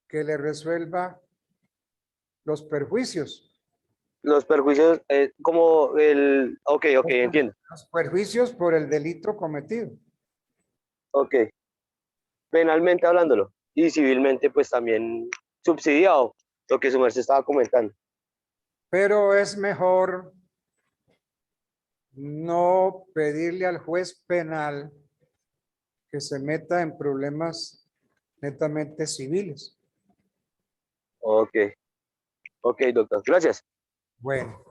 que le resuelva los perjuicios. los perjuicios, ok, entiendo, Los perjuicios por el delito cometido. ok, penalmente hablándolo, y civilmente pues también subsidiado, lo que su merced estaba comentando. Pero es mejor no pedirle al juez penal que se meta en problemas netamente civiles. Ok, ok, doctor, gracias. Bueno,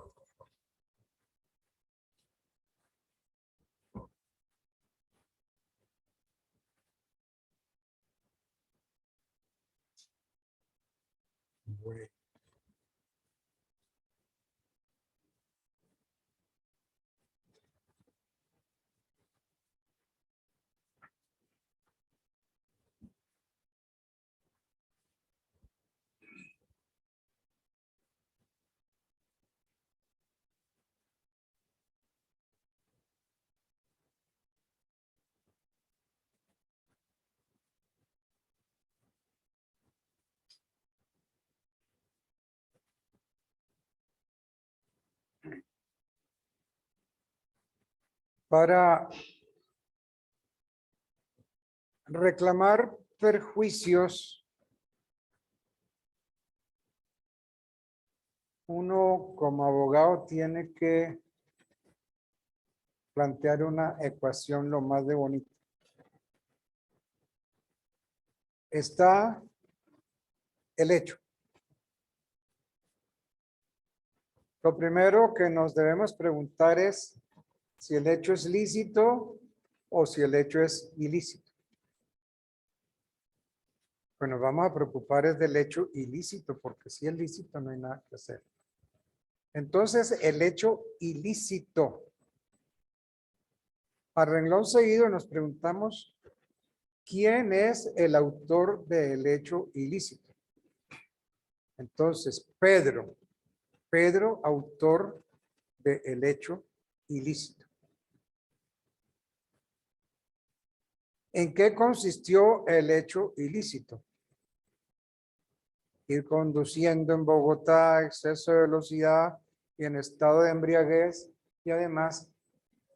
bueno. Para reclamar perjuicios, uno como abogado tiene que plantear una ecuación lo más de bonita. Está el hecho. Lo primero que nos debemos preguntar es si el hecho es lícito o si el hecho es ilícito. Bueno, vamos a preocupar es del hecho ilícito, porque si es lícito no hay nada que hacer. Entonces, el hecho ilícito. A renglón seguido nos preguntamos, ¿quién es el autor del hecho ilícito? Entonces, Pedro, autor del hecho ilícito. ¿En qué consistió el hecho ilícito? Ir conduciendo en Bogotá a exceso de velocidad y en estado de embriaguez y además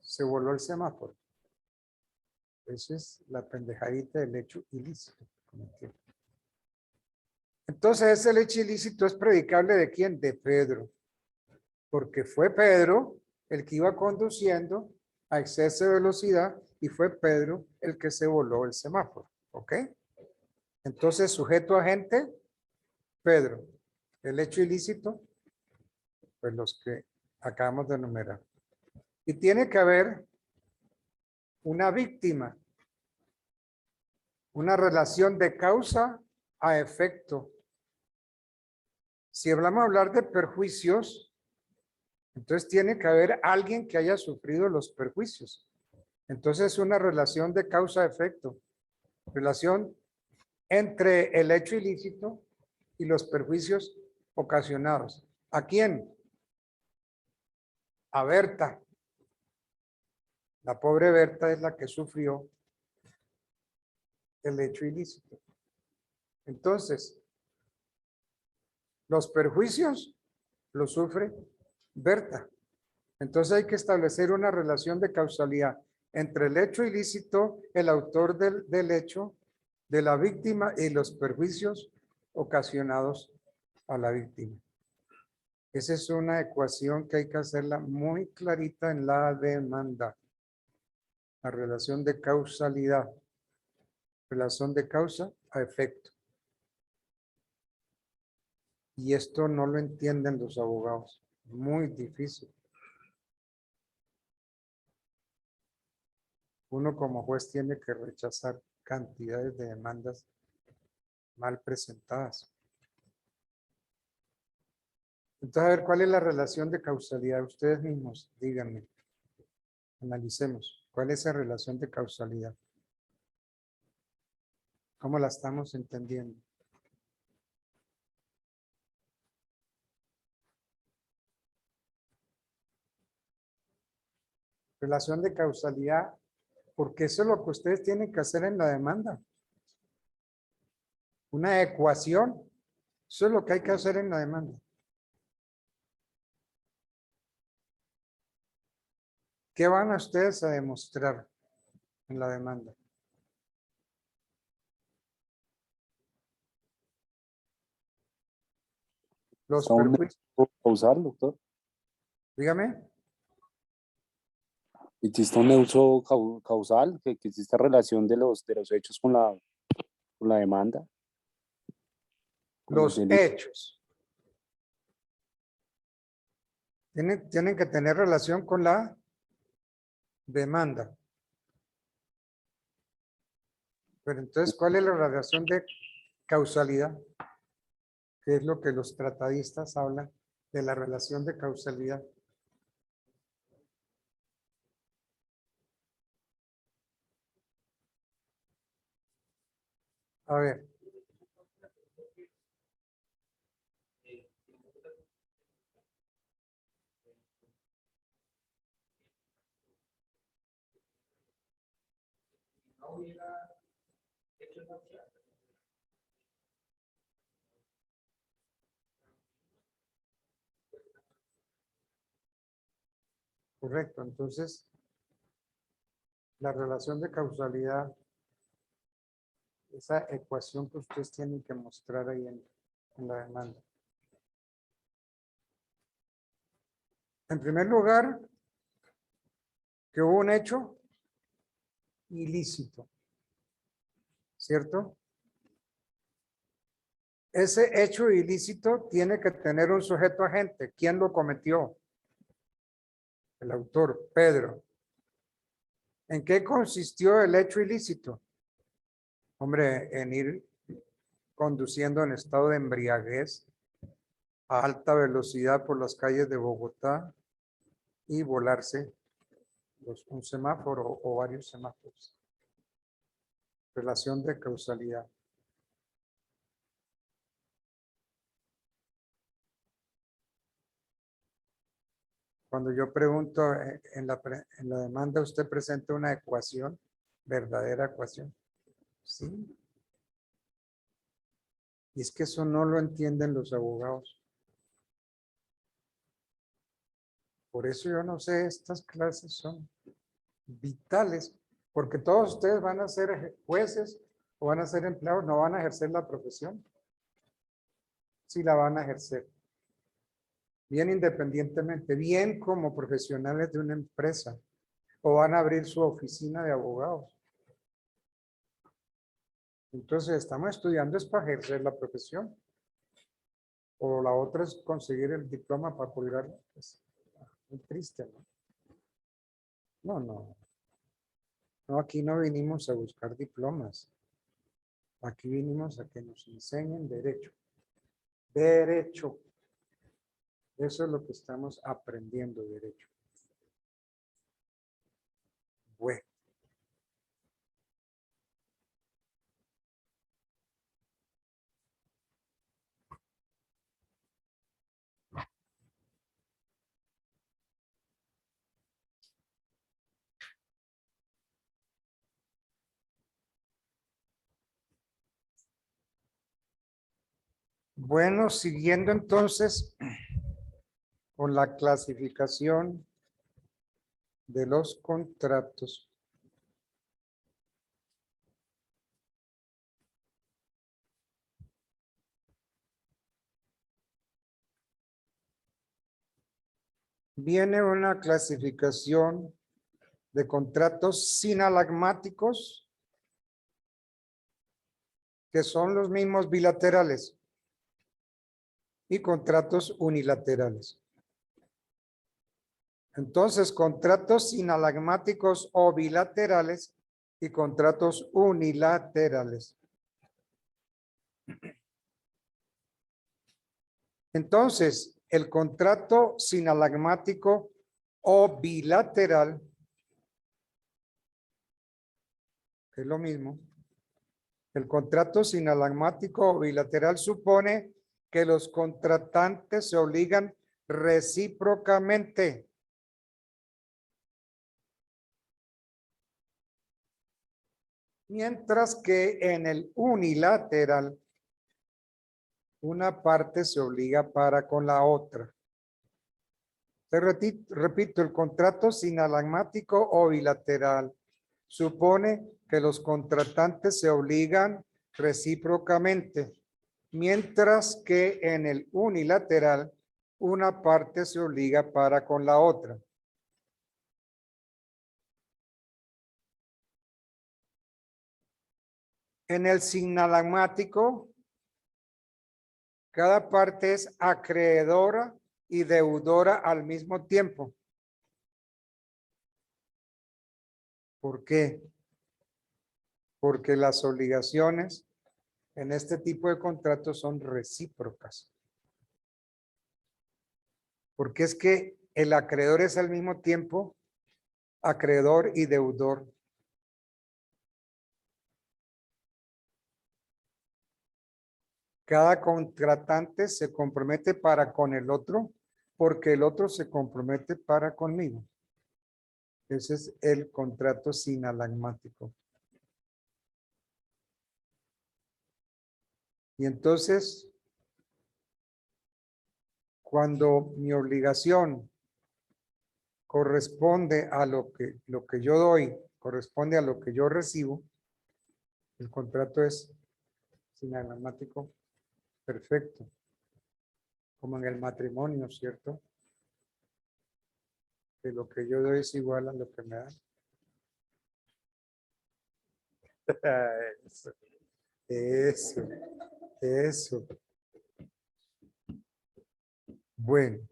se voló el semáforo. Esa es la pendejadita del hecho ilícito. Entonces, ese hecho ilícito es predicable ¿de quién? De Pedro. Porque fue Pedro el que iba conduciendo a exceso de velocidad y fue Pedro el que se voló el semáforo. ¿Ok? Entonces, sujeto agente, Pedro. El hecho ilícito, pues los que acabamos de enumerar. Y tiene que haber una víctima, una relación de causa a efecto. Si hablamos de hablar de perjuicios, entonces tiene que haber alguien que haya sufrido los perjuicios. Entonces, una relación de causa a efecto. Relación entre el hecho ilícito y los perjuicios ocasionados. ¿A quién? A Berta. La pobre Berta es la que sufrió el hecho ilícito. Entonces, los perjuicios los sufre Berta. Entonces hay que establecer una relación de causalidad entre el hecho ilícito, el autor del hecho, de la víctima y los perjuicios ocasionados a la víctima. Esa es una ecuación que hay que hacerla muy clarita en la demanda. La relación de causalidad. Relación de causa a efecto. Y esto no lo entienden los abogados. Muy difícil. Uno como juez tiene que rechazar cantidades de demandas mal presentadas. Entonces, a ver, ¿cuál es la relación de causalidad? Ustedes mismos, díganme. Analicemos. ¿Cuál es esa relación de causalidad? ¿Cómo la estamos entendiendo? Relación de causalidad, porque eso es lo que ustedes tienen que hacer en la demanda. Una ecuación. Eso es lo que hay que hacer en la demanda. ¿Qué van a ustedes a demostrar en la demanda? Los Son perjuicios. causal, doctor. Dígame. Existe un uso causal, que existe relación de los hechos con la demanda. Con Los delitos. hechos. Tienen que tener relación con la demanda. Pero entonces, ¿cuál es la relación de causalidad? ¿Qué es lo que los tratadistas hablan de la relación de causalidad? A ver. Correcto, entonces la relación de causalidad, esa ecuación que ustedes tienen que mostrar ahí en la demanda. En primer lugar, que hubo un hecho ilícito, ¿cierto? Ese hecho ilícito tiene que tener un sujeto agente. ¿Quién lo cometió? El autor, Pedro. ¿En qué consistió el hecho ilícito? Hombre, en ir conduciendo en estado de embriaguez a alta velocidad por las calles de Bogotá y volarse un semáforo o varios semáforos. Relación de causalidad. Cuando yo pregunto en la demanda, ¿usted presenta una ecuación? ¿Verdadera ecuación? Sí. Y es que eso no lo entienden los abogados. Por eso yo no sé, estas clases son vitales, porque todos ustedes van a ser jueces o van a ser empleados, no van a ejercer la profesión. Sí la van a ejercer. Bien independientemente, bien como profesionales de una empresa, o van a abrir su oficina de abogados. Entonces, estamos estudiando es para ejercer la profesión. O la otra es conseguir el diploma para colgarlo. Es muy triste, ¿no? No, no. No, aquí no vinimos a buscar diplomas. Aquí vinimos a que nos enseñen derecho. Derecho. Eso es lo que estamos aprendiendo, derecho. Bueno. Bueno, siguiendo entonces con la clasificación de los contratos. Viene una clasificación de contratos sinalagmáticos, que son los mismos bilaterales, y contratos unilaterales. Entonces, contratos sinalagmáticos o bilaterales y contratos unilaterales. Entonces, el contrato sinalagmático o bilateral, que es lo mismo, el contrato sinalagmático o bilateral supone que los contratantes se obligan recíprocamente. Mientras que en el unilateral, una parte se obliga para con la otra. Repito, el contrato sinalagmático o bilateral supone que los contratantes se obligan recíprocamente, mientras que en el unilateral, una parte se obliga para con la otra. En el sinalagmático, cada parte es acreedora y deudora al mismo tiempo. ¿Por qué? Porque las obligaciones en este tipo de contratos son recíprocas. Porque es que el acreedor es al mismo tiempo acreedor y deudor. Cada contratante se compromete para con el otro porque el otro se compromete para conmigo. Ese es el contrato sinalagmático. Y entonces, cuando mi obligación corresponde a lo que yo doy, corresponde a lo que yo recibo, el contrato es sinalagmático perfecto, como en el matrimonio, ¿cierto? Que lo que yo doy es igual a lo que me dan. Eso. Bueno.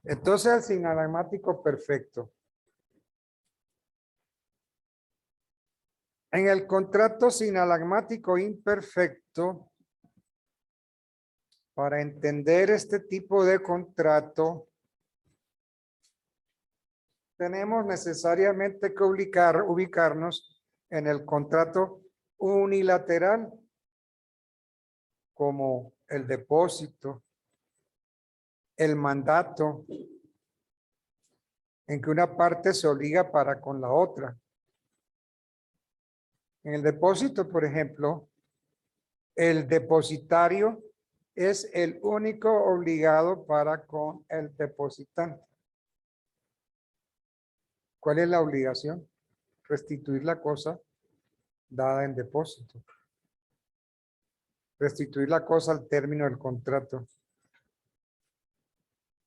Entonces el sinalagmático perfecto. En el contrato sinalagmático imperfecto, para entender este tipo de contrato, tenemos necesariamente que ubicarnos en el contrato unilateral, como el depósito, el mandato, en que una parte se obliga para con la otra. En el depósito, por ejemplo, el depositario es el único obligado para con el depositante. ¿Cuál es la obligación? Restituir la cosa dada en depósito. Restituir la cosa al término del contrato.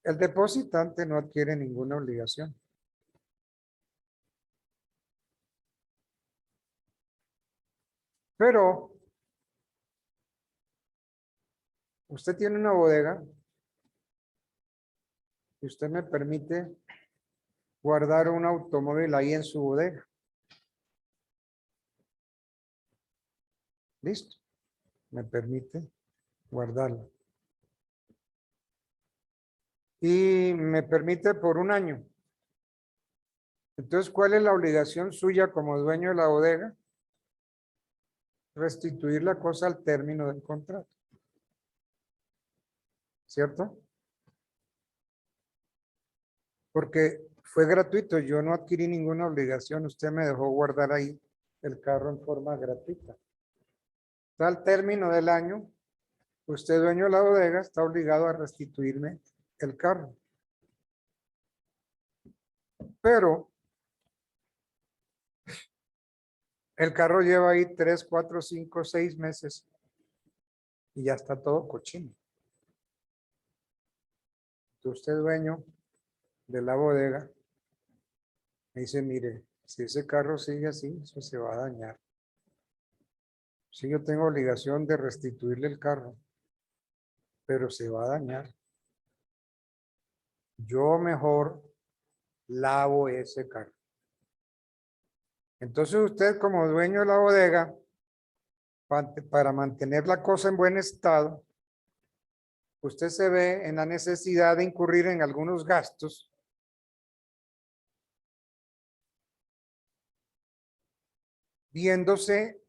El depositante no adquiere ninguna obligación. Pero usted tiene una bodega y usted me permite guardar un automóvil ahí en su bodega. Listo. Me permite guardarlo. Y me permite por un año. Entonces, ¿cuál es la obligación suya como dueño de la bodega? Restituir la cosa al término del contrato. ¿Cierto? Porque fue gratuito, yo no adquirí ninguna obligación, usted me dejó guardar ahí el carro en forma gratuita. Al término del año, usted, dueño de la bodega, está obligado a restituirme el carro. Pero el carro lleva ahí 3, 4, 5, 6 meses y ya está todo cochino. Entonces, usted, dueño de la bodega, me dice, mire, si ese carro sigue así, eso se va a dañar. Sí, yo tengo obligación de restituirle el carro, pero se va a dañar. Yo mejor lavo ese carro. Entonces usted, como dueño de la bodega, para mantener la cosa en buen estado, usted se ve en la necesidad de incurrir en algunos gastos viéndose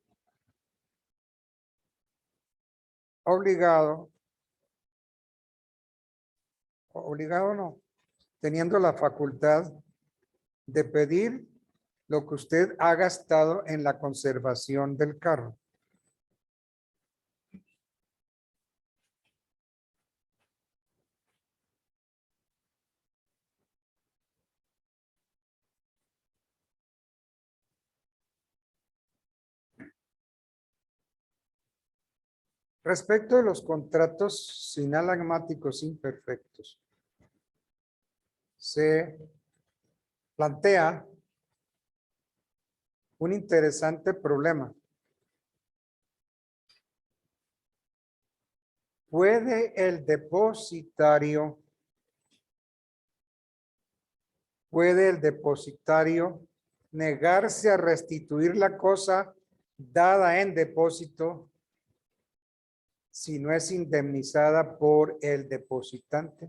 obligado no, teniendo la facultad de pedir lo que usted ha gastado en la conservación del carro. Respecto de los contratos sinalagmáticos imperfectos, se plantea un interesante problema. ¿Puede el depositario negarse a restituir la cosa dada en depósito si no es indemnizada por el depositante?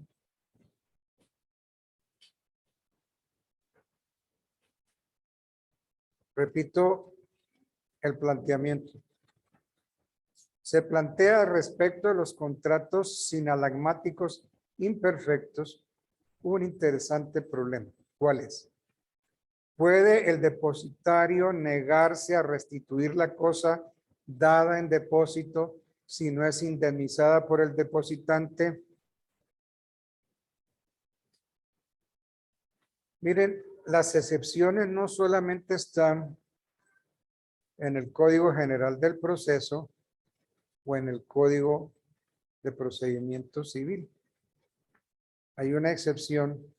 Repito el planteamiento. Se plantea respecto de los contratos sinalagmáticos imperfectos un interesante problema. ¿Cuál es? ¿Puede el depositario negarse a restituir la cosa dada en depósito si no es indemnizada por el depositante? Miren, las excepciones no solamente están en el Código General del Proceso o en el Código de Procedimiento Civil. Hay una excepción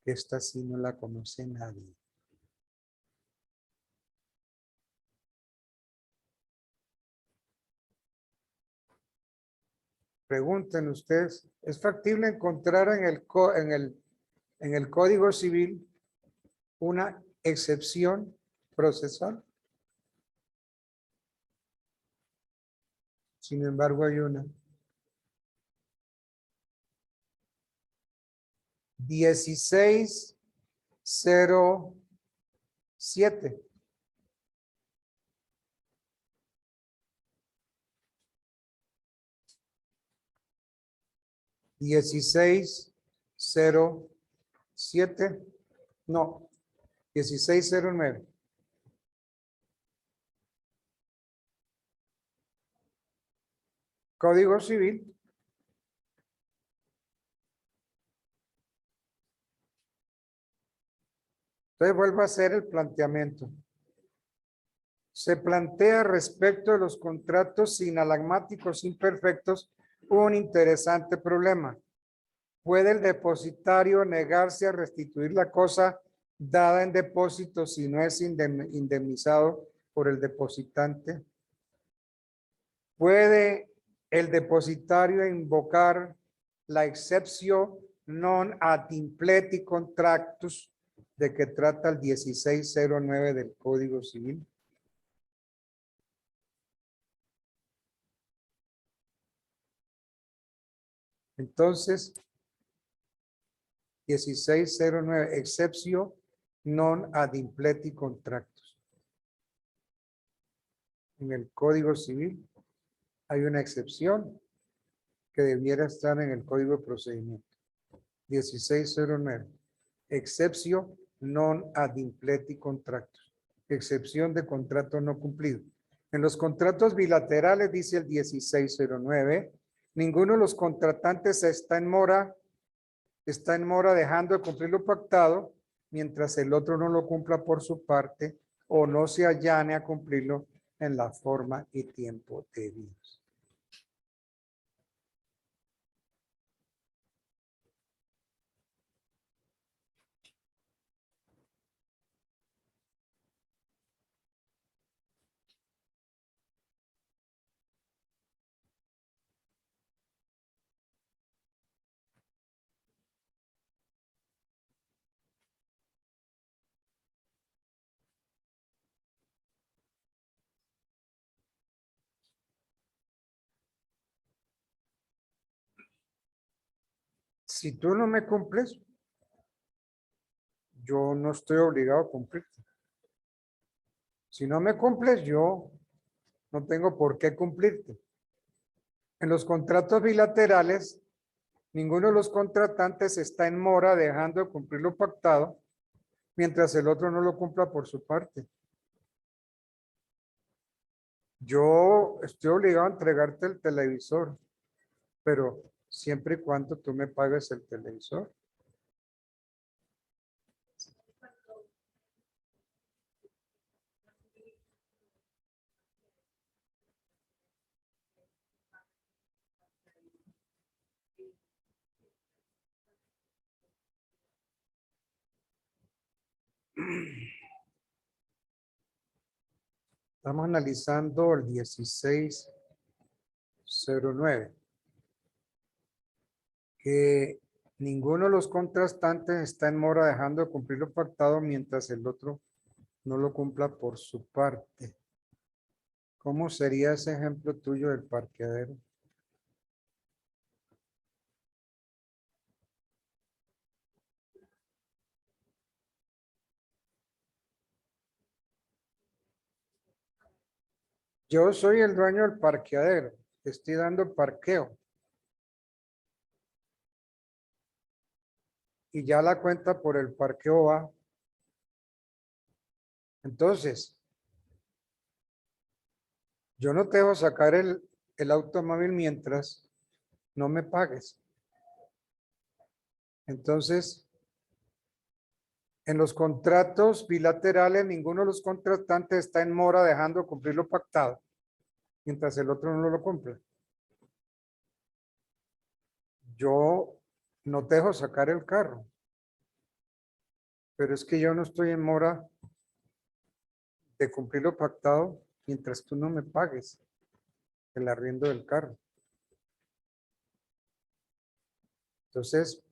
que esta sí no la conoce nadie. Pregunten ustedes, ¿es factible encontrar en el Código Civil una excepción procesal? Sin embargo, hay una. 1607. No, 1609. Código Civil. Entonces vuelvo a hacer el planteamiento. Se plantea respecto de los contratos sinalagmáticos imperfectos un interesante problema. ¿Puede el depositario negarse a restituir la cosa dada en depósito si no es indemnizado por el depositante, ¿puede el depositario invocar la excepción non ad impleti contractus de que trata el 1609 del Código Civil? Entonces, 1609, excepción non ad impleti contractus. En el Código Civil hay una excepción que debiera estar en el Código de Procedimiento. 1609. Excepción non ad impleti contractus. Excepción de contrato no cumplido. En los contratos bilaterales dice el 1609, ninguno de los contratantes está en mora dejando de cumplir lo pactado mientras el otro no lo cumpla por su parte o no se allane a cumplirlo en la forma y tiempo debidos. Si tú no me cumples, yo no estoy obligado a cumplirte. Si no me cumples, yo no tengo por qué cumplirte. En los contratos bilaterales, ninguno de los contratantes está en mora dejando de cumplir lo pactado mientras el otro no lo cumpla por su parte. Yo estoy obligado a entregarte el televisor, pero siempre y cuando tú me pagues el televisor. Estamos analizando el 1609. Que ninguno de los contratantes está en mora dejando de cumplir lo pactado mientras el otro no lo cumpla por su parte. ¿Cómo sería ese ejemplo tuyo del parqueadero? Yo soy el dueño del parqueadero. Te estoy dando parqueo. Y ya la cuenta por el parqueo va. Entonces, yo no te dejo sacar el automóvil mientras no me pagues. Entonces, en los contratos bilaterales, ninguno de los contratantes está en mora dejando cumplir lo pactado, mientras el otro no lo cumple. Yo no te dejo sacar el carro, pero es que yo no estoy en mora de cumplir lo pactado mientras tú no me pagues el arriendo del carro. Entonces,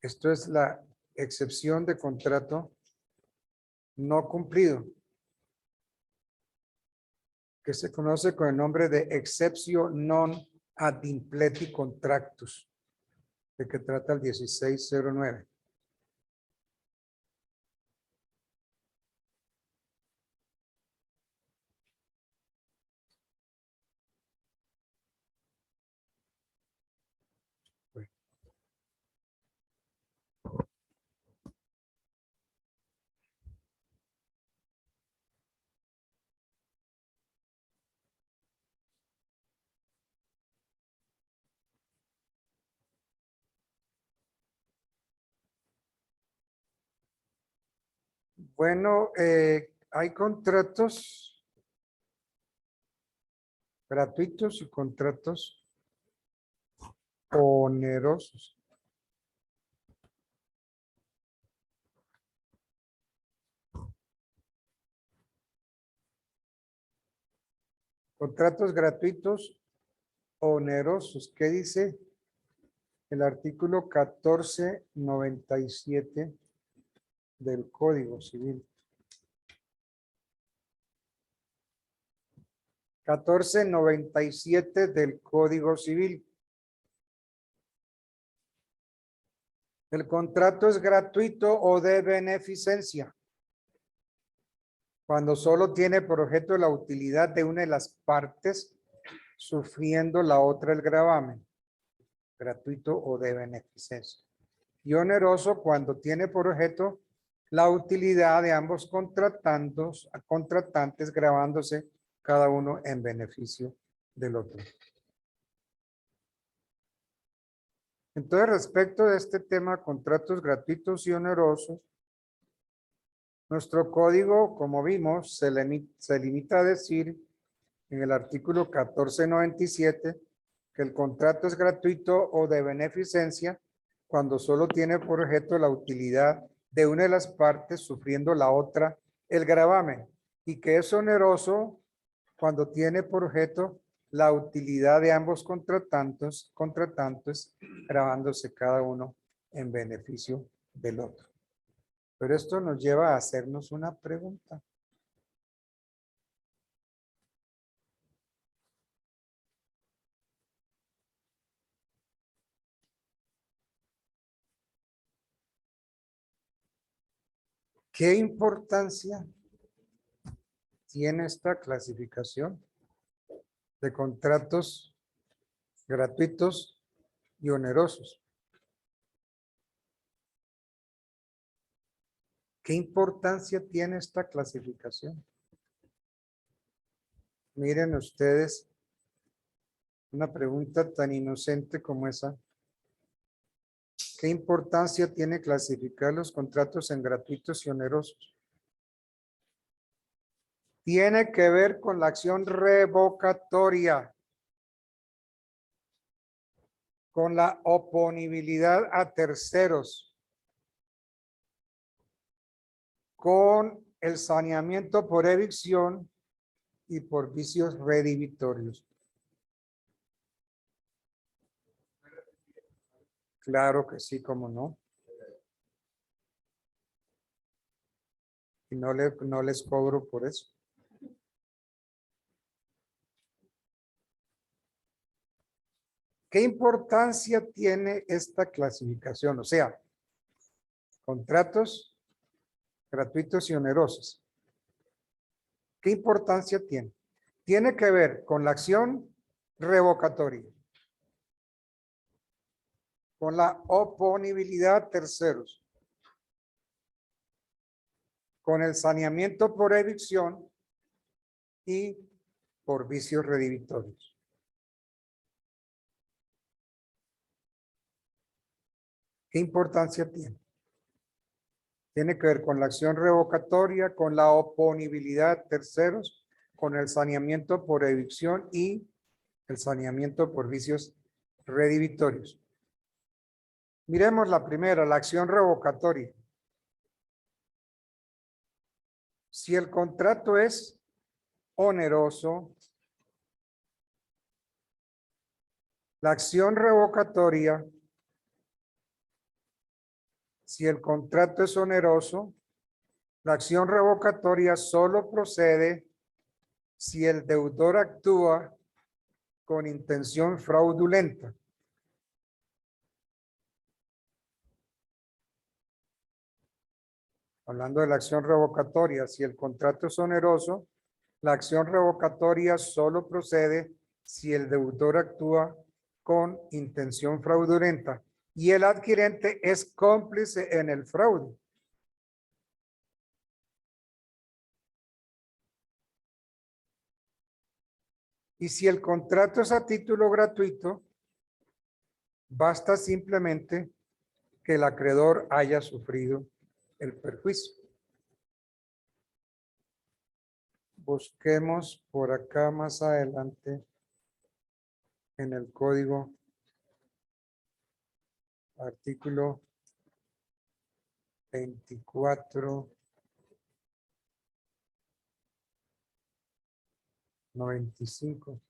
esto es la excepción de contrato no cumplido, que se conoce con el nombre de exceptio non ad impleti contractus, de que trata el 1609. Bueno, hay contratos gratuitos y contratos onerosos. Contratos gratuitos onerosos. ¿Qué dice el artículo 1497 del Código Civil? 1497 del Código Civil. El contrato es gratuito o de beneficencia cuando solo tiene por objeto la utilidad de una de las partes, sufriendo la otra el gravamen. Gratuito o de beneficencia. Y oneroso cuando tiene por objeto la utilidad de ambos contratantes gravándose cada uno en beneficio del otro. Entonces, respecto de este tema, contratos gratuitos y onerosos, nuestro código, como vimos, se limita a decir en el artículo 1497 que el contrato es gratuito o de beneficencia cuando solo tiene por objeto la utilidad de una de las partes sufriendo la otra el gravamen, y que es oneroso cuando tiene por objeto la utilidad de ambos contratantes gravándose cada uno en beneficio del otro. Pero esto nos lleva a hacernos una pregunta. ¿Qué importancia tiene esta clasificación de contratos gratuitos y onerosos? ¿Qué importancia tiene esta clasificación? Miren ustedes, una pregunta tan inocente como esa. ¿Qué importancia tiene clasificar los contratos en gratuitos y onerosos? Tiene que ver con la acción revocatoria, con la oponibilidad a terceros, con el saneamiento por evicción y por vicios redivitorios. Claro que sí, cómo no. Y no les cobro por eso. ¿Qué importancia tiene esta clasificación? O sea, contratos gratuitos y onerosos. ¿Qué importancia tiene? Tiene que ver con la acción revocatoria, con la oponibilidad a terceros, con el saneamiento por evicción y por vicios redivitorios. ¿Qué importancia tiene? Tiene que ver con la acción revocatoria, con la oponibilidad a terceros, con el saneamiento por evicción y el saneamiento por vicios redivitorios. Miremos la primera, la acción revocatoria. Si el contrato es oneroso, la acción revocatoria, si el contrato es oneroso, la acción revocatoria solo procede si el deudor actúa con intención fraudulenta. Hablando de la acción revocatoria, si el contrato es oneroso, la acción revocatoria solo procede si el deudor actúa con intención fraudulenta y el adquirente es cómplice en el fraude. Y si el contrato es a título gratuito, basta simplemente que el acreedor haya sufrido el perjuicio. Busquemos por acá más adelante en el código, artículo 24. 95.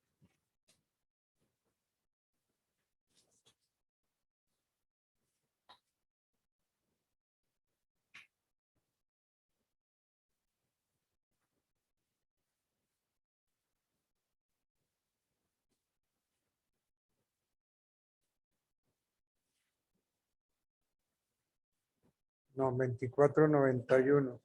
No, 24.91.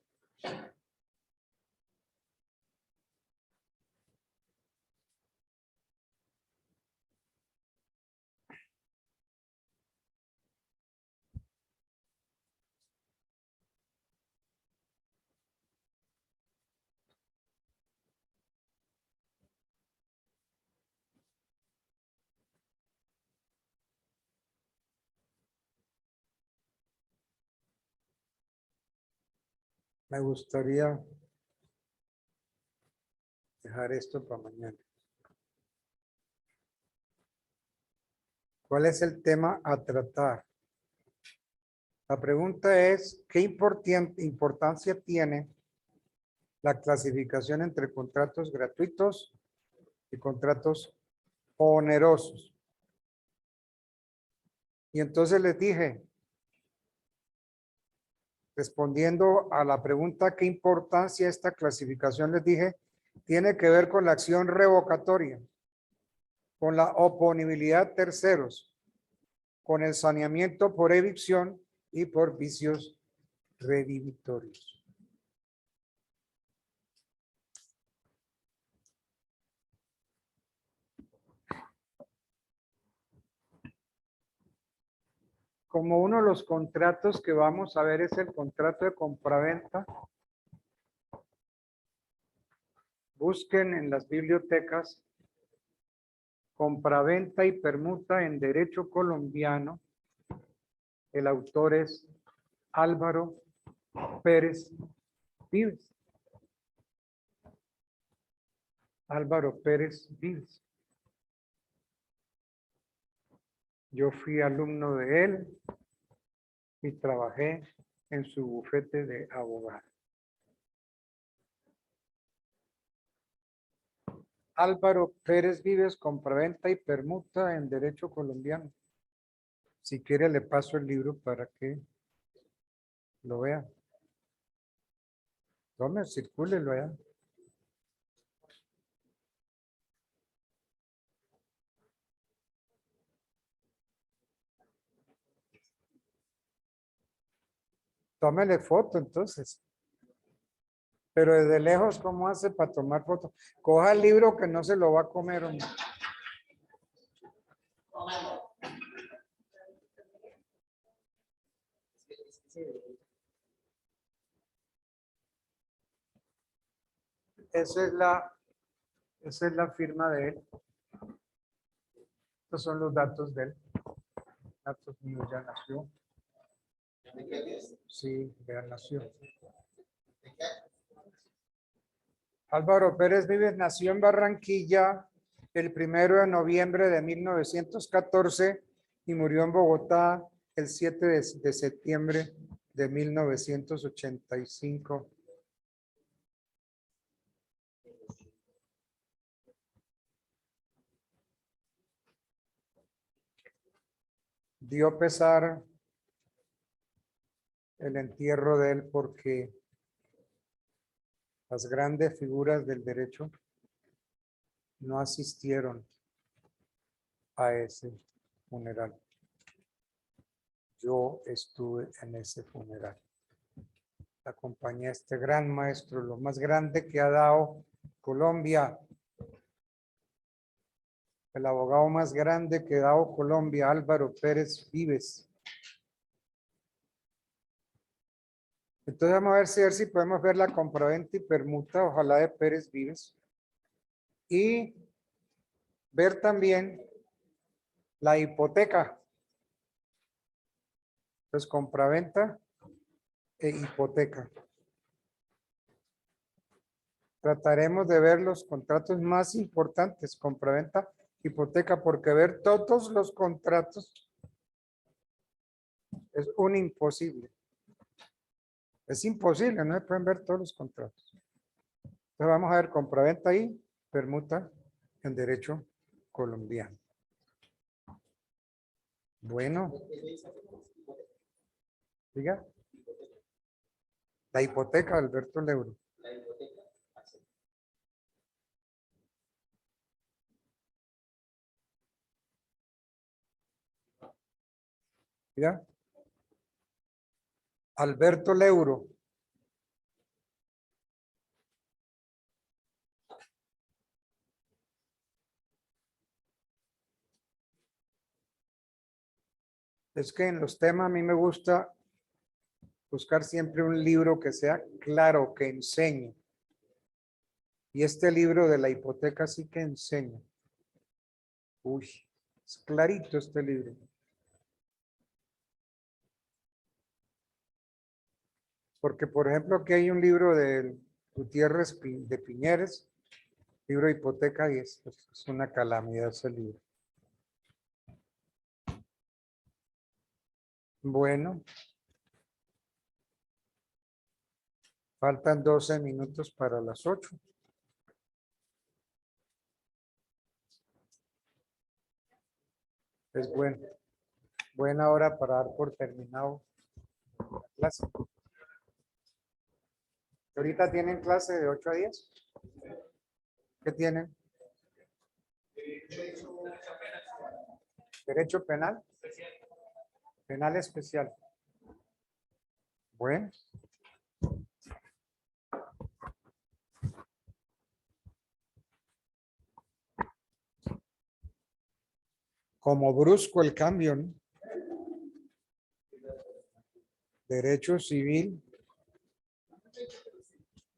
Me gustaría dejar esto para mañana. ¿Cuál es el tema a tratar? La pregunta es, ¿qué importancia tiene la clasificación entre contratos gratuitos y contratos onerosos? Y entonces les dije, respondiendo a la pregunta, ¿qué importancia esta clasificación? Les dije, tiene que ver con la acción revocatoria, con la oponibilidad a terceros, con el saneamiento por evicción y por vicios redimitorios. Como uno de los contratos que vamos a ver es el contrato de compraventa, busquen en las bibliotecas compraventa y permuta en derecho colombiano. El autor es Álvaro Pérez Vives. Álvaro Pérez Vives. Yo fui alumno de él y trabajé en su bufete de abogado. Álvaro Pérez Vives, compraventa y permuta en derecho colombiano. Si quiere le paso el libro para que lo vea. Tome, circúlelo allá. Tómele foto entonces. Pero desde lejos, ¿cómo hace para tomar foto? Coja el libro que no se lo va a comer, hombre. Esa es la firma de él. Estos son los datos de él. Datos míos, ya nació. Sí, ya nació. Álvaro Pérez Vives nació en Barranquilla el 1 de noviembre de 1914 y murió en Bogotá el 7 de septiembre de 1985. Dio pesar el entierro de él porque las grandes figuras del derecho no asistieron a ese funeral. Yo estuve en ese funeral. Acompañé a este gran maestro, lo más grande que ha dado Colombia. El abogado más grande que ha dado Colombia, Álvaro Pérez Vives. Entonces vamos a ver si podemos ver la compraventa y permuta, ojalá de Pérez Vives. Y ver también la hipoteca. Entonces compraventa e hipoteca. Trataremos de ver los contratos más importantes, compraventa, hipoteca, porque ver todos los contratos es un imposible. Es imposible, no se pueden ver todos los contratos. Entonces vamos a ver compraventa y permuta en derecho colombiano. Bueno. Diga. La hipoteca, Alberto Leuro. Diga. Alberto Leuro. Es que en los temas a mí me gusta buscar siempre un libro que sea claro, que enseñe. Y este libro de la hipoteca sí que enseña. Uy, es clarito este libro. Porque, por ejemplo, aquí hay un libro de Gutiérrez de Piñeres, libro de hipoteca, y es una calamidad ese libro. Bueno. Faltan 12 minutos para las 8. Es bueno. Buena hora para dar por terminado la clase. ¿Ahorita tienen clase de 8 a 10? ¿Qué tienen? ¿Derecho penal? Penal especial. Bueno. Como brusco el cambio, ¿no? Derecho civil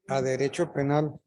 a derecho penal.